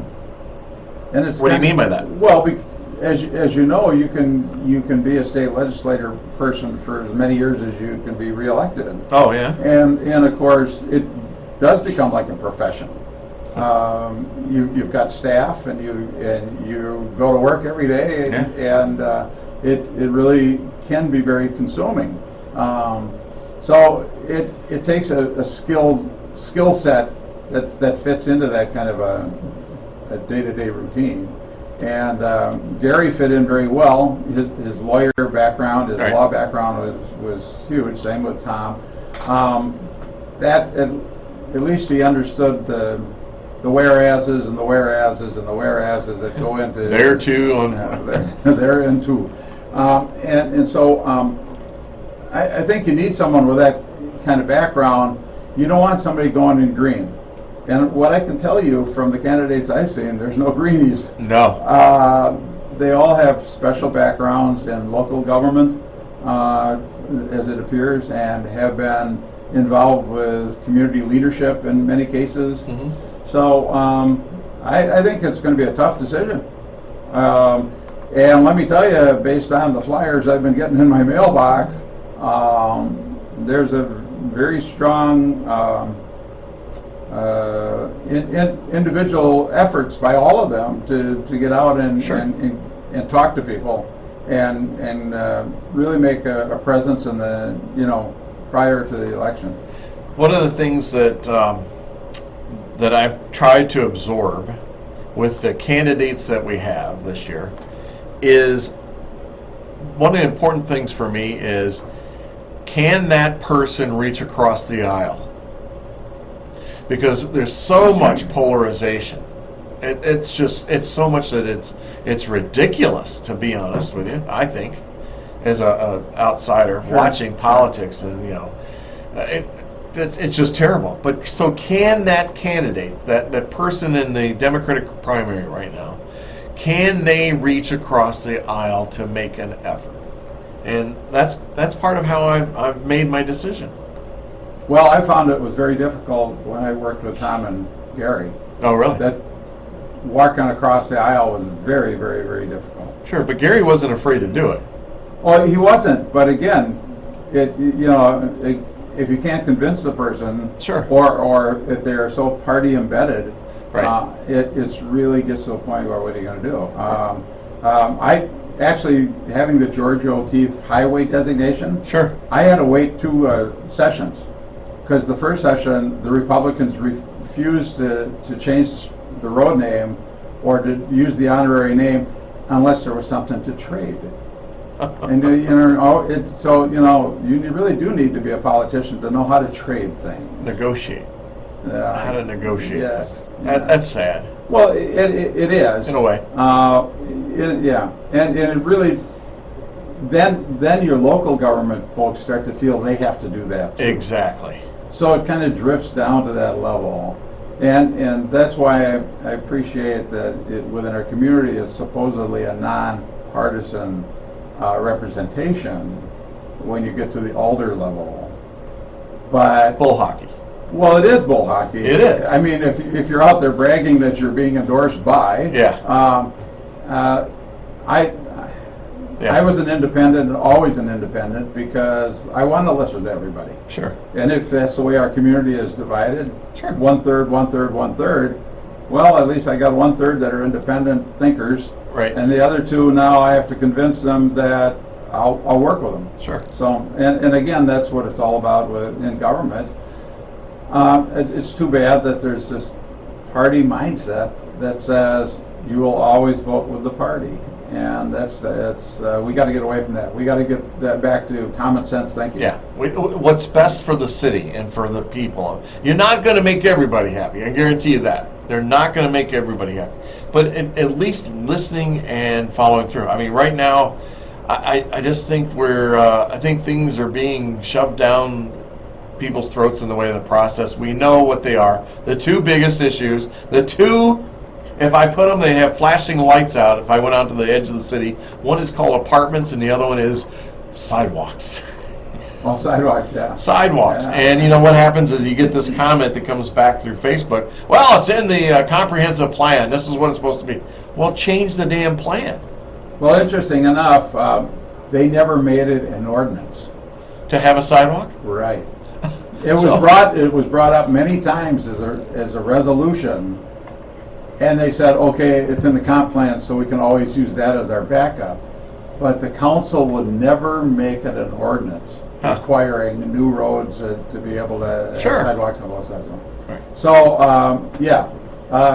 And it's What do you mean by that? Well, as you know, you can be a state legislator person for as many years as you can be reelected. Oh yeah. And of course, it does become like a profession. You've got staff, and you go to work every day, and it really can be very consuming. So it takes a skill set that fits into that kind of a day-to-day routine. And Gary fit in very well. His lawyer background, his Right. law background was huge. Same with Tom. That at least he understood the whereases and the whereases and the whereases that go into There too on there and too. And so I think you need someone with that kind of background. You don't want somebody going in green. And what I can tell you from the candidates I've seen, there's no greenies. No. They all have special backgrounds in local government, as it appears, and have been involved with community leadership in many cases. Mhm. So I think it's going to be a tough decision. And let me tell you, based on the flyers I've been getting in my mailbox, there's a very strong individual efforts by all of them to get out and Sure. and talk to people and really make a presence in the prior to the election. One of the things that that I've tried to absorb with the candidates that we have this year is one of the important things for me is, can that person reach across the aisle? Because there's so much polarization. It's so much that it's ridiculous, to be honest with you. I think, as a outsider watching politics, and it's just terrible. But so can that candidate, that person in the Democratic primary right now, can they reach across the aisle to make an effort? And that's part of how I've made my decision. Well, I found it was very difficult when I worked with Tom and Gary. Oh, really? That walking across the aisle was very, very, very difficult. Sure, but Gary wasn't afraid to do it. Well, he wasn't, but again, if you can't convince the person, Sure. or if they're so party embedded, Right. It really gets to a point where what are you going to do? I actually, having the Georgia O'Keeffe highway designation, Sure. I had to wait 2 sessions, because the first session the Republicans refused to change the road name or to use the honorary name unless there was something to trade. And you really do need to be a politician to know how to trade things. Negotiate. How to negotiate. Yes. That's sad. Well, it is. In a way. And it really, then your local government folks start to feel they have to do that too. Exactly. So it kind of drifts down to that level. And that's why I appreciate that within our community it's supposedly a non-partisan representation when you get to the alder level. But Bull hockey. well, it is bull hockey. It is. I mean, if you're out there bragging that you're being endorsed by, Yeah. I was an independent, always an independent, because I want to listen to everybody. Sure. And if that's the way our community is divided, Sure. 1/3, 1/3, 1/3, well, at least I got 1/3 that are independent thinkers, Right. and the other 2 now I have to convince them that I'll work with them. Sure. So, and again, that's what it's all about in government. It's too bad that there's this party mindset that says you will always vote with the party, and that's we got to get away from that. We got to get that back to common sense thinking. Yeah, what's best for the city and for the people. You're not going to make everybody happy. I guarantee you that. They're not going to make everybody happy. But at least listening and following through. I mean, right now, I just think I think things are being shoved down people's throats in the way of the process. We know what they are. The two biggest issues, if I put them, they'd have flashing lights out if I went out to the edge of the city. One is called apartments, and the other one is sidewalks. Well, sidewalks, yeah. Sidewalks. Yeah. And you know what happens is you get this comment that comes back through Facebook. Well, it's in the comprehensive plan. This is what it's supposed to be. Well, change the damn plan. Well, interesting enough, they never made it an ordinance. To have a sidewalk? Right. It was brought up many times as a resolution, and they said, okay, it's in the comp plan, so we can always use that as our backup. But the council would never make it an ordinance requiring new roads to be able to have sidewalks on both sides of them. Right. So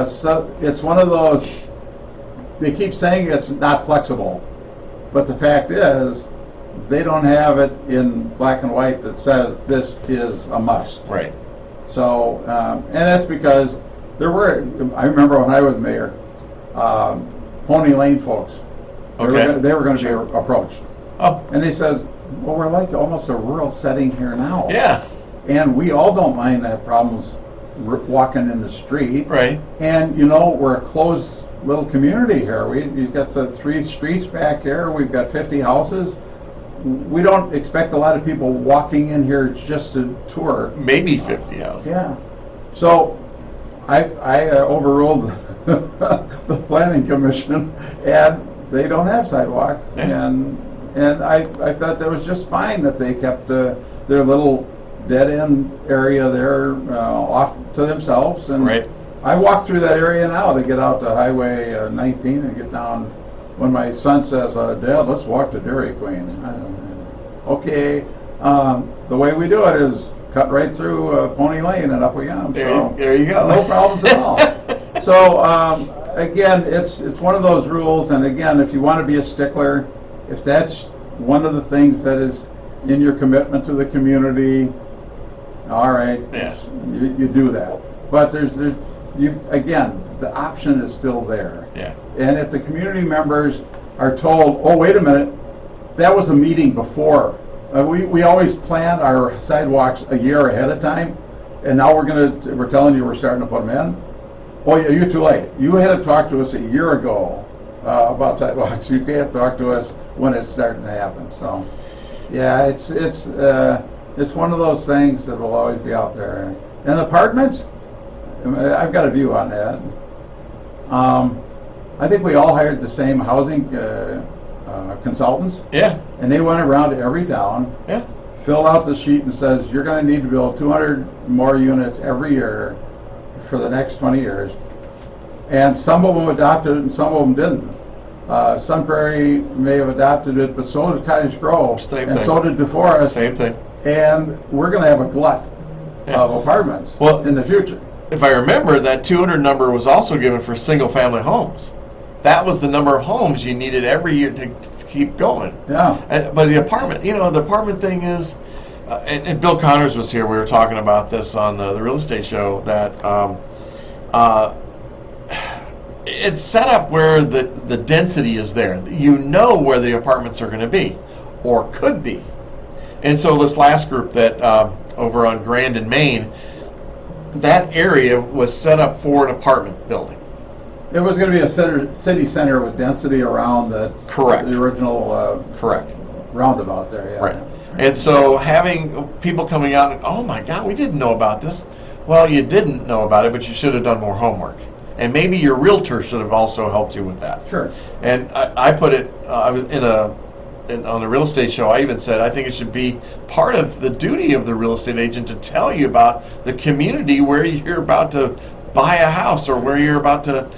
so it's one of those. They keep saying it's not flexible, but the fact is, they don't have it in black and white that says this is a must. Right. So, and that's because I remember when I was mayor, Pony Lane folks, they were going to be approached. Oh. And they says, well, we're like almost a rural setting here now. Yeah. And we all don't mind that problems walking in the street. Right. And, we're a closed little community here. We've got the 3 streets back here. We've got 50 houses. We don't expect a lot of people walking in here just to tour. Maybe 50 houses. Yeah. So I overruled the planning commission, and they don't have sidewalks. Yeah. And I thought that was just fine that they kept their little dead end area there off to themselves. And right. I walk through that area now to get out to Highway 19 and get down. When my son says, Dad, let's walk to Dairy Queen. Okay, the way we do it is cut right through Pony Lane and up we go. There you go. No problems at all. So again, it's one of those rules. And again, if you want to be a stickler, if that's one of the things that is in your commitment to the community, all right, yeah. you do that. But again, the option is still there. Yeah. And if the community members are told, oh, wait a minute, that was a meeting before. We always plan our sidewalks a year ahead of time, and now we're telling you we're starting to put them in. Oh, yeah, you're too late. You had to talk to us a year ago about sidewalks. You can't talk to us when it's starting to happen. So, yeah, it's one of those things that will always be out there. And apartments, I've got a view on that. I think we all hired the same housing consultants. Yeah. And they went around to every town, yeah. filled out the sheet and says, you're going to need to build 200 more units every year for the next 20 years. And some of them adopted it and some of them didn't. Sun Prairie may have adopted it, but so did Cottage Grove. Same and thing. so did DeForest. Same thing. And we're going to have a glut of apartments in the future. If I remember, that 200 number was also given for single-family homes. That was the number of homes you needed every year to keep going. Yeah. But the apartment thing is, and Bill Connors was here. We were talking about this on the real estate show. That it's set up where the density is there. You know where the apartments are going to be, or could be. And so this last group that over on Grand and Main, that area was set up for an apartment building. It was going to be a city center with density around the original correct roundabout there. Yeah. Right. And so having people coming out and, oh my God, we didn't know about this. Well, you didn't know about it, but you should have done more homework. And maybe your realtor should have also helped you with that. Sure. And I put it, I was on the real estate show, I even said I think it should be part of the duty of the real estate agent to tell you about the community where you're about to buy a house or where you're about to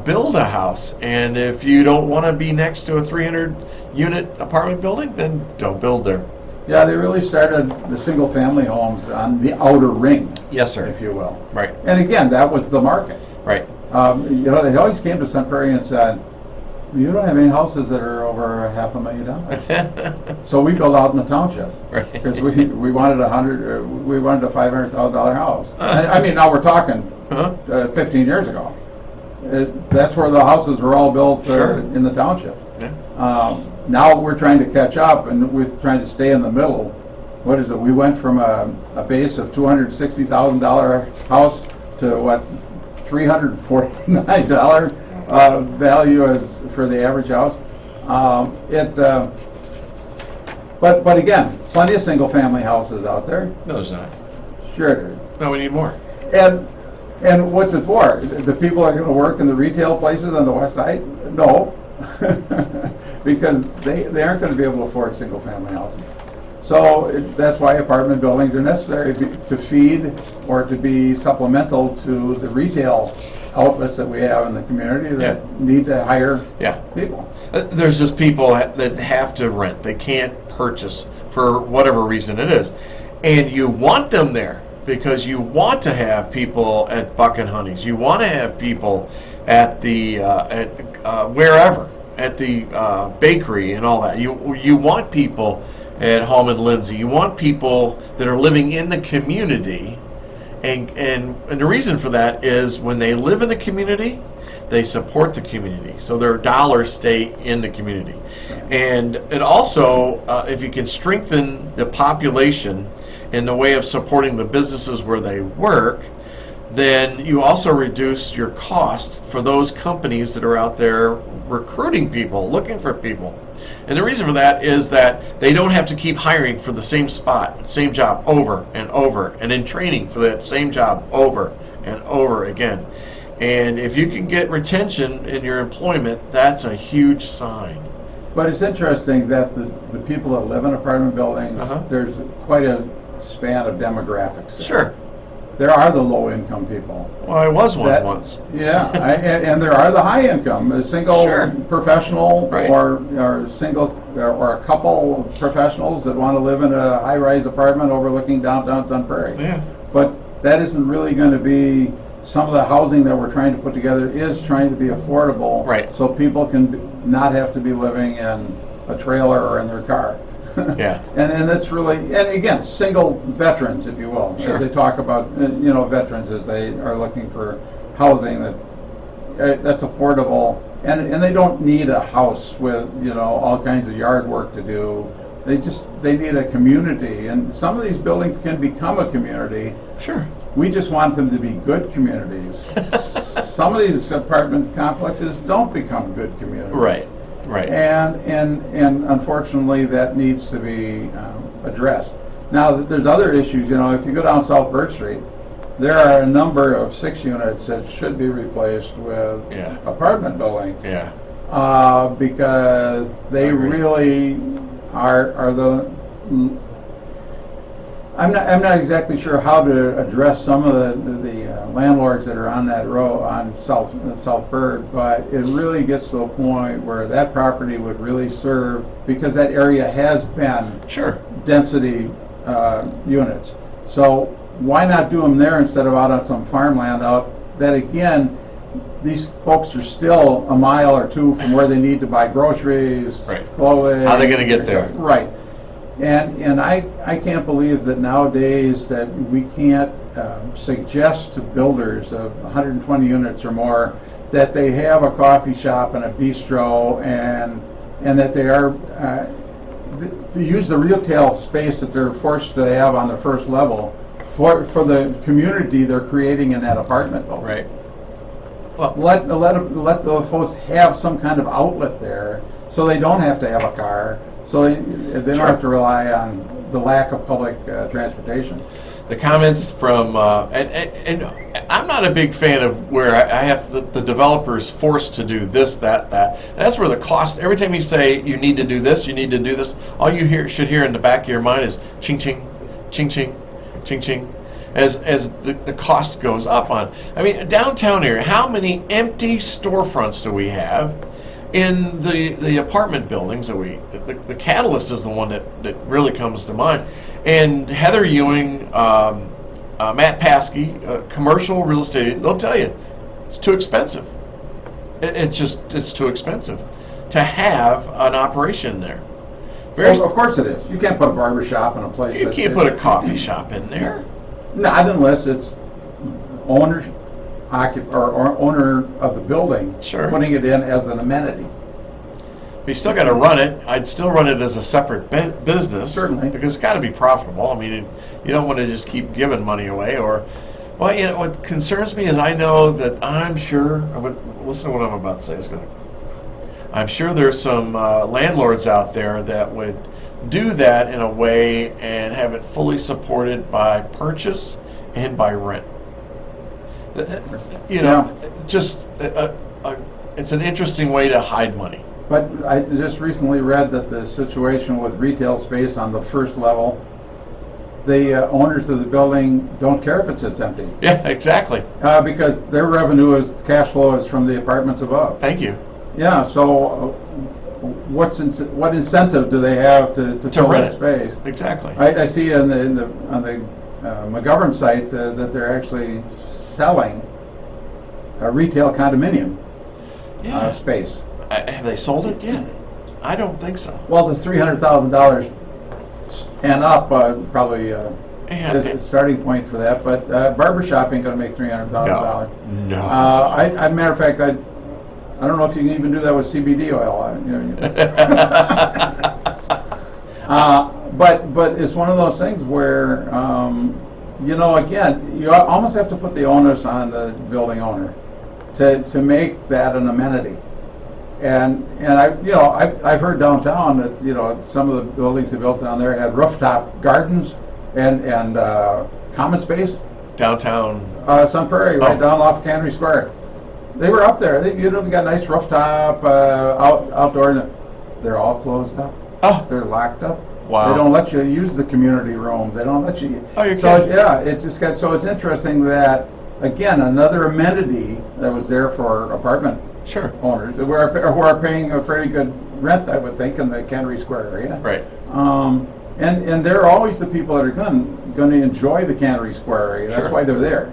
build a house. And if you don't want to be next to a 300-unit apartment building, then don't build there. Yeah, they really started the single-family homes on the outer ring, Yes, sir. if you will. Right. And again, that was the market. Right. They always came to Sun Prairie and said, "You don't have any houses that are over $500,000." So we built out in the township Right. because we wanted a $500,000 house. I mean, now we're talking 15 years ago. That's where the houses were all built Sure. in the township. Yeah. Now we're trying to catch up, and we're trying to stay in the middle. What is it? We went from a base of $260,000 house to what, $349 value for the average house. But again, plenty of single-family houses out there. No, there's not. Sure it is. No, we need more. And what's it for? The people are going to work in the retail places on the west side? No, because they aren't going to be able to afford single-family housing. So that's why apartment buildings are necessary to feed or to be supplemental to the retail outlets that we have in the community that need to hire people. There's just people that have to rent. They can't purchase for whatever reason it is. And you want them there because you want to have people at Buck and Honey's. You want to have people at the wherever, at the bakery and all that. You want people at Home and Lindsay. You want people that are living in the community. And the reason for that is when they live in the community, they support the community. So their dollars stay in the community. And it also, if you can strengthen the population in the way of supporting the businesses where they work, then you also reduce your cost for those companies that are out there recruiting people, looking for people. And the reason for that is that they don't have to keep hiring for the same spot, same job over and over, and in training for that same job over and over again. And if you can get retention in your employment, that's a huge sign. But it's interesting that the people that live in apartment buildings, there's quite a span of demographics. Sure. There are the low-income people. Well, I was one once. Yeah, and there are the high-income, a single professional or single or a couple of professionals that want to live in a high-rise apartment overlooking downtown Sun Prairie. Yeah. But that isn't really going to be. Some of the housing that we're trying to put together is trying to be affordable, so people can not have to be living in a trailer or in their car. Yeah. And that's really, and again, single veterans, if you will, as they talk about, veterans as they are looking for housing that's affordable, and they don't need a house with all kinds of yard work to do. They need a community, and some of these buildings can become a community. Sure. We just want them to be good communities. Some of these apartment complexes don't become good communities. Right. Right. And unfortunately, that needs to be addressed. Now, there's other issues. If you go down South Birch Street, there are a number of 6 units that should be replaced with apartment buildings. Yeah. Because they really are the. I'm not exactly sure how to address some of the landlords that are on that row on South Bird, but it really gets to a point where that property would really serve, because that area has been density units. So why not do them there instead of out on some farmland out that, again, these folks are still a mile or two from where they need to buy groceries, clothing. How are they going to get there? Right. And I can't believe that nowadays that we can't suggest to builders of 120 units or more that they have a coffee shop and a bistro and that they are to use the retail space that they're forced to have on the first level for the community they're creating in that apartment building. Right. Well, let the folks have some kind of outlet there so they don't have to have a car. So they don't have to rely on the lack of public transportation. The comments from, and I'm not a big fan of where I have the developers forced to do this, that. And that's where the cost, every time you say you need to do this, all you should hear in the back of your mind is ching, ching, ching, ching, ching, ching, as the cost goes up on. I mean, downtown area, how many empty storefronts do we have in the apartment buildings that the catalyst is the one that really comes to mind. And Heather Ewing, Matt Paskey, commercial real estate, they'll tell you it's too expensive. It's too expensive to have an operation there. Well, of course it is. You can't put a barber shop in a place. You can't put a coffee shop in there. Not unless it's owner of the building Sure. putting it in as an amenity. But you still got to run it. I'd still run it as a separate business. Certainly. Because it's got to be profitable. I mean, you don't want to just keep giving money away. Well, you know, what concerns me is I know that listen to what I'm about to say. I'm sure there's some landlords out there that would do that in a way and have it fully supported by purchase and by rent. You know, just it's an interesting way to hide money. But I just recently read that the situation with retail space on the first level, the owners of the building don't care if it sits empty. Yeah, exactly. Because their revenue cash flow is from the apartments above. Thank you. Yeah, so what incentive do they have to fill rent that space? Exactly. I see on the McGovern site that they're actually selling a retail condominium space. Have they sold it yet? I don't think so. Well, the $300,000 and up probably is a starting point for that, but barbershop ain't going to make $300,000. No. Matter of fact, I don't know if you can even do that with CBD oil. But it's one of those things where, again, you almost have to put the onus on the building owner to make that an amenity. And I've heard downtown that some of the buildings they built down there had rooftop gardens and common space. Downtown. Sun Prairie, right down off Cannery Square. They were up there. They got a nice rooftop outdoor. They're all closed up. Oh, they're locked up. Wow. They don't let you use the community room. They don't let you. Oh, you're so kidding. Yeah, it's just got. So it's interesting that again another amenity that was there for apartment owners who are paying a fairly good rent, I would think, in the Cannery Square area. Right. And they're always the people that are going to enjoy the Cannery Square area. That's why they're there.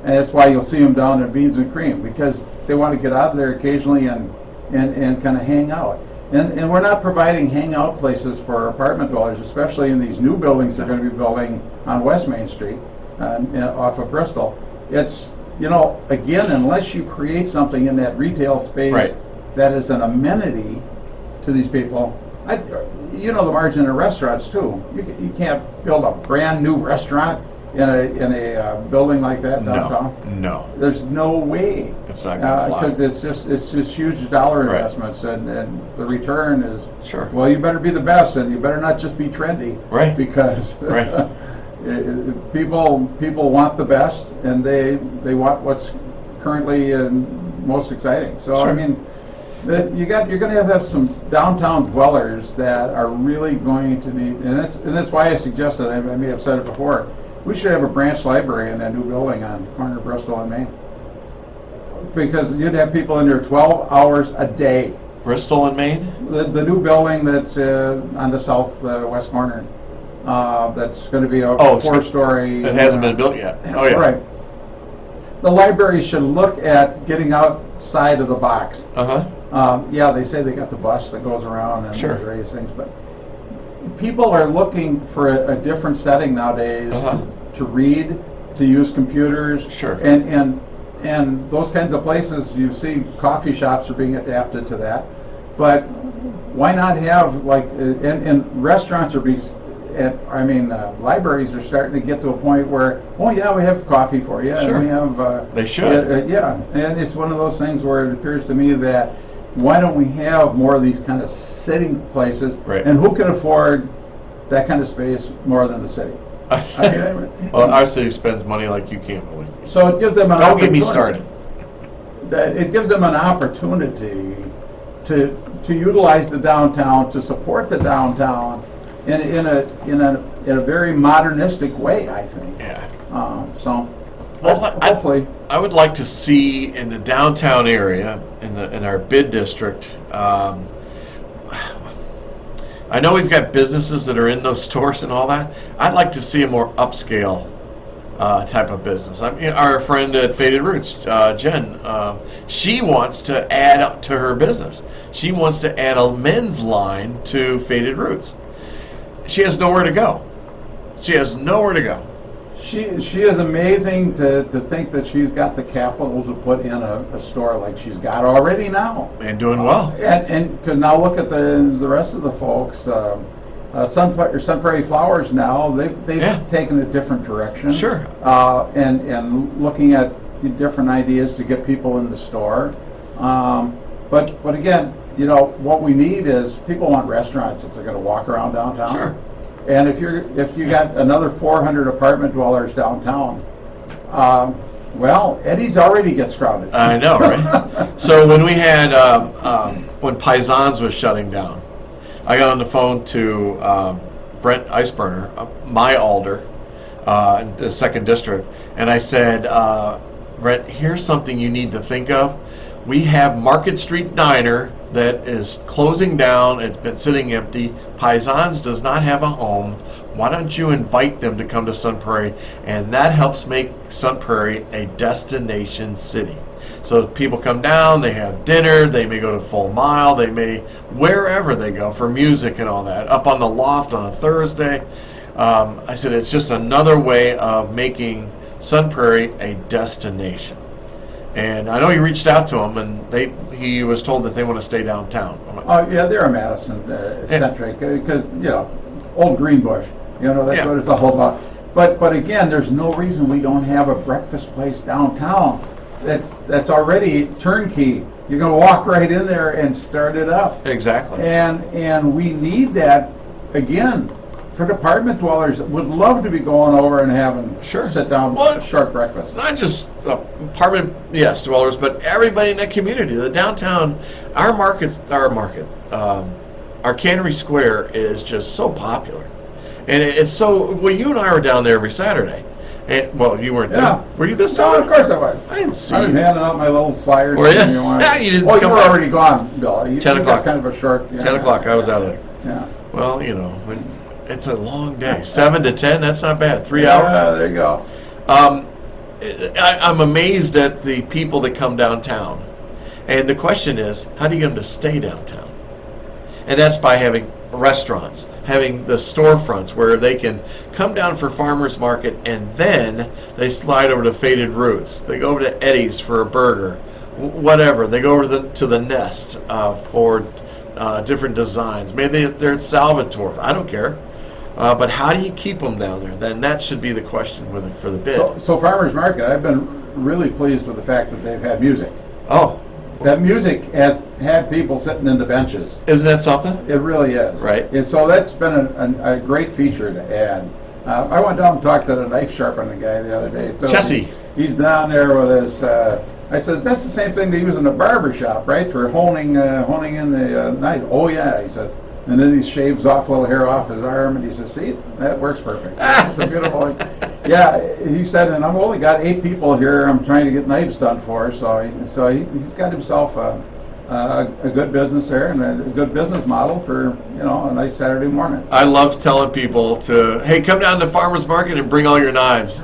And that's why you'll see them down in Beans and Cream, because they want to get out of there occasionally and kind of hang out. And we're not providing hangout places for apartment dwellers, especially in these new buildings they're going to be building on West Main Street off of Bristol. It's, again, unless you create something in that retail space that is an amenity to these people, the margin in restaurants too. You can't build a brand new restaurant in a building like that downtown. No. There's no way. It's not going to fly. Because it's just huge dollar investments, and the return is well, you better be the best, and you better not just be trendy. Right. Because people want the best, and they want what's currently most exciting. So I mean, you're going to have some downtown dwellers that are really going to need, and that's why I suggested, I may have said it before, we should have a branch library in that new building on corner of Bristol and Main, because you'd have people in there 12 hours a day. Bristol and Main? The new building that's on the southwest corner. That's going to be a 4-story. It hasn't been built yet. Oh yeah. Right. The library should look at getting outside of the box. They say they got the bus that goes around and various things, but people are looking for a different setting nowadays to read, to use computers, and those kinds of places. You see, coffee shops are being adapted to that, but why not have and restaurants are being. Libraries are starting to get to a point where, we have coffee for you. And we have. They should. And it's one of those things where it appears to me that why don't we have more of these kind of sitting places? Right. And who can afford that kind of space more than the city? Well, our city spends money like you can't believe. So it gives them an Don't get me started. It gives them an opportunity to utilize the downtown, to support the downtown in a very modernistic way, I think. Yeah. So. hopefully. I would like to see in the downtown area, in our bid district. I know we've got businesses that are in those stores and all that. I'd like to see a more upscale type of business. Our friend at Faded Roots, Jen, she wants to add up to her business. She wants to add a men's line to Faded Roots. She has nowhere to go. She is amazing to think that she's got the capital to put in a store like she's got already now. And doing well. And cause now look at the rest of the folks. Sun Prairie Flowers now, they've taken a different direction. Sure. And looking at different ideas to get people in the store. But again, what we need is people want restaurants if they're going to walk around downtown. Sure. And if you got another 400 apartment dwellers downtown, well, Eddie's already gets crowded. I know, right? So when we had when Paisans was shutting down, I got on the phone to Brent Iceburner, my alder, in the 2nd District, and I said, Brent, here's something you need to think of. We have Market Street Diner that is closing down. It's been sitting empty. Paisans does not have a home. Why don't you invite them to come to Sun Prairie? And that helps make Sun Prairie a destination city. So people come down, they have dinner, they may go to Full Mile, they may, wherever they go for music and all that, up on the loft on a Thursday. I said it's just another way of making Sun Prairie a destination. And I know he reached out to him, and he was told that they want to stay downtown. Oh yeah, they're a Madison centric because old Greenbush, that's what it's all about. But again, there's no reason we don't have a breakfast place downtown that's already turnkey. You're going to walk right in there and start it up. Exactly. And we need that again. For apartment dwellers, would love to be going over and having sit down short breakfast. Not just apartment dwellers, but everybody in that community. The downtown, our Cannery Square is just so popular, and it's so. Well, you and I were down there every Saturday, and you weren't. Yeah. Were you this No, Saturday? of course I was. I didn't see I was you. handing out my little flyers. Were you? Yeah, you didn't. Oh, come you were back. already gone, Bill. 10 you o'clock. got kind of a short. 10 o'clock. I was out of there. Yeah. Well, it's a long day. 7 to 10. That's not bad. 3 hours. Yeah, there you go. I'm amazed at the people that come downtown. And the question is, how do you get them to stay downtown? And that's by having restaurants, having the storefronts where they can come down for farmers market and then they slide over to Faded Roots. They go over to Eddie's for a burger, whatever. They go over to the Nest for different designs. Maybe they're at Salvatore's. I don't care. But how do you keep them down there? Then that should be the question for the bid. So farmers market, I've been really pleased with the fact that they've had music. Oh. That music has had people sitting in the benches. Isn't that something? It really is. Right. And so that's been a great feature to add. I went down and talked to the knife sharpening guy the other day. So Jesse. He's down there with his. I said, that's the same thing they use in the barber shop, right? For honing in the knife. Oh yeah, he says. And then he shaves off a little hair off his arm, and he says, see, that works perfect. It's a beautiful thing. Yeah, he said, and I've only got 8 people here I'm trying to get knives done for, so he's got himself a good business there and a good business model for, a nice Saturday morning. I love telling people hey, come down to Farmers Market and bring all your knives.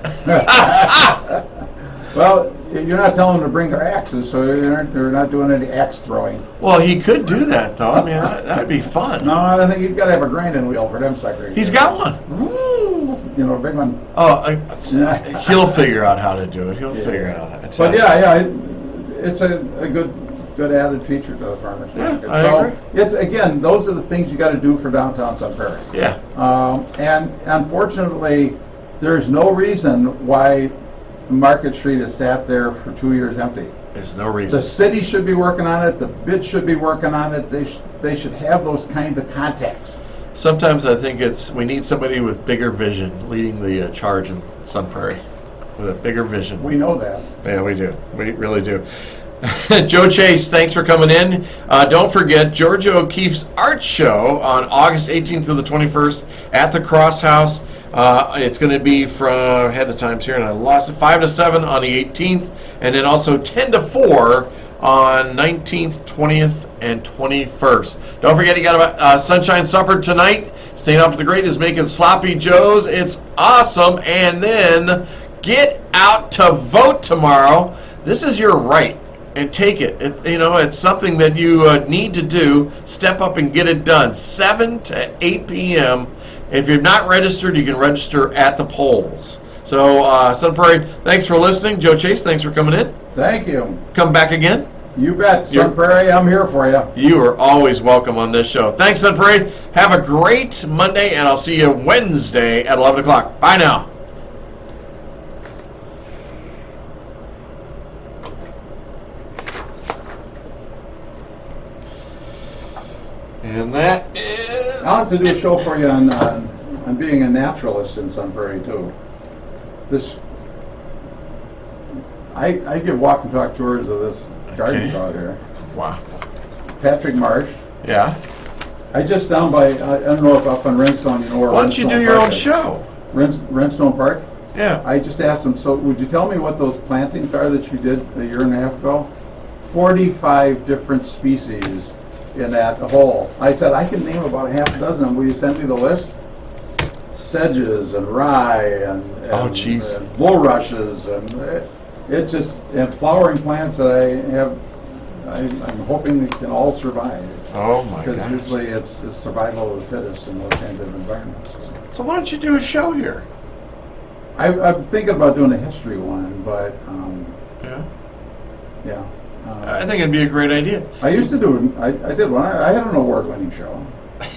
Well, you're not telling them to bring their axes, so you're not doing any axe throwing. Well, he could do that, though. I mean, that'd be fun. No, I think he's got to have a grinding wheel for them suckers. He's got one. Ooh, a big one. Oh, he'll figure out how to do it. He'll figure it out. But it's a good added feature to the farmers market. I agree. It's again, those are the things you got to do for downtown Sun Prairie. Yeah. And unfortunately, there's no reason why Market Street has sat there for 2 years empty. There's no reason. The city should be working on it. The bid should be working on it. They should have those kinds of contacts. Sometimes I think we need somebody with bigger vision leading the charge in Sun Prairie. With a bigger vision. We know that. Yeah, we do. We really do. Joe Chase, thanks for coming in. Don't forget Georgia O'Keeffe's art show on August 18th through the 21st at the Cross House. It's going to be from ahead of times here, and I lost it. 5 to 7 on the 18th, and then also 10 to 4 on 19th, 20th, and 21st. Don't forget, you got a Sunshine Supper tonight. Staying Up for the Great is making sloppy joes. It's awesome. And then get out to vote tomorrow. This is your right, and take it. It's something that you need to do. Step up and get it done. 7 to 8 p.m. If you're not registered, you can register at the polls. So, Sun Prairie, thanks for listening. Joe Chase, thanks for coming in. Thank you. Come back again. You bet, Sun Prairie. I'm here for you. You are always welcome on this show. Thanks, Sun Prairie. Have a great Monday, and I'll see you Wednesday at 11 o'clock. Bye now. And that is... I'll have to do a show for you on being a naturalist in Sun Prairie, too. I give walk and talk tours of this garden out here. Wow. Patrick Marsh. Yeah. I just down by, I don't know if up on Renstone, you know where Why don't you do your own show? Renstone Park? Yeah. I just asked them, so would you tell me what those plantings are that you did a year and a half ago? 45 different species in that hole. I said, I can name about a half a dozen of them. Will you send me the list? Sedges and rye and bulrushes and flowering plants that I have. I'm hoping they can all survive. Oh my Because gosh. usually it's survival of the fittest in those kinds of environments. So why don't you do a show here? I'm thinking about doing a history one, but Yeah. yeah. I think it'd be a great idea. I used to do. I did one. I had an award-winning show.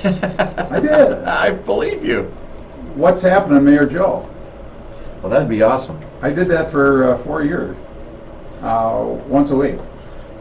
I did. I believe you. What's Happening, Mayor Joe? Well, that'd be awesome. I did that for 4 years, once a week.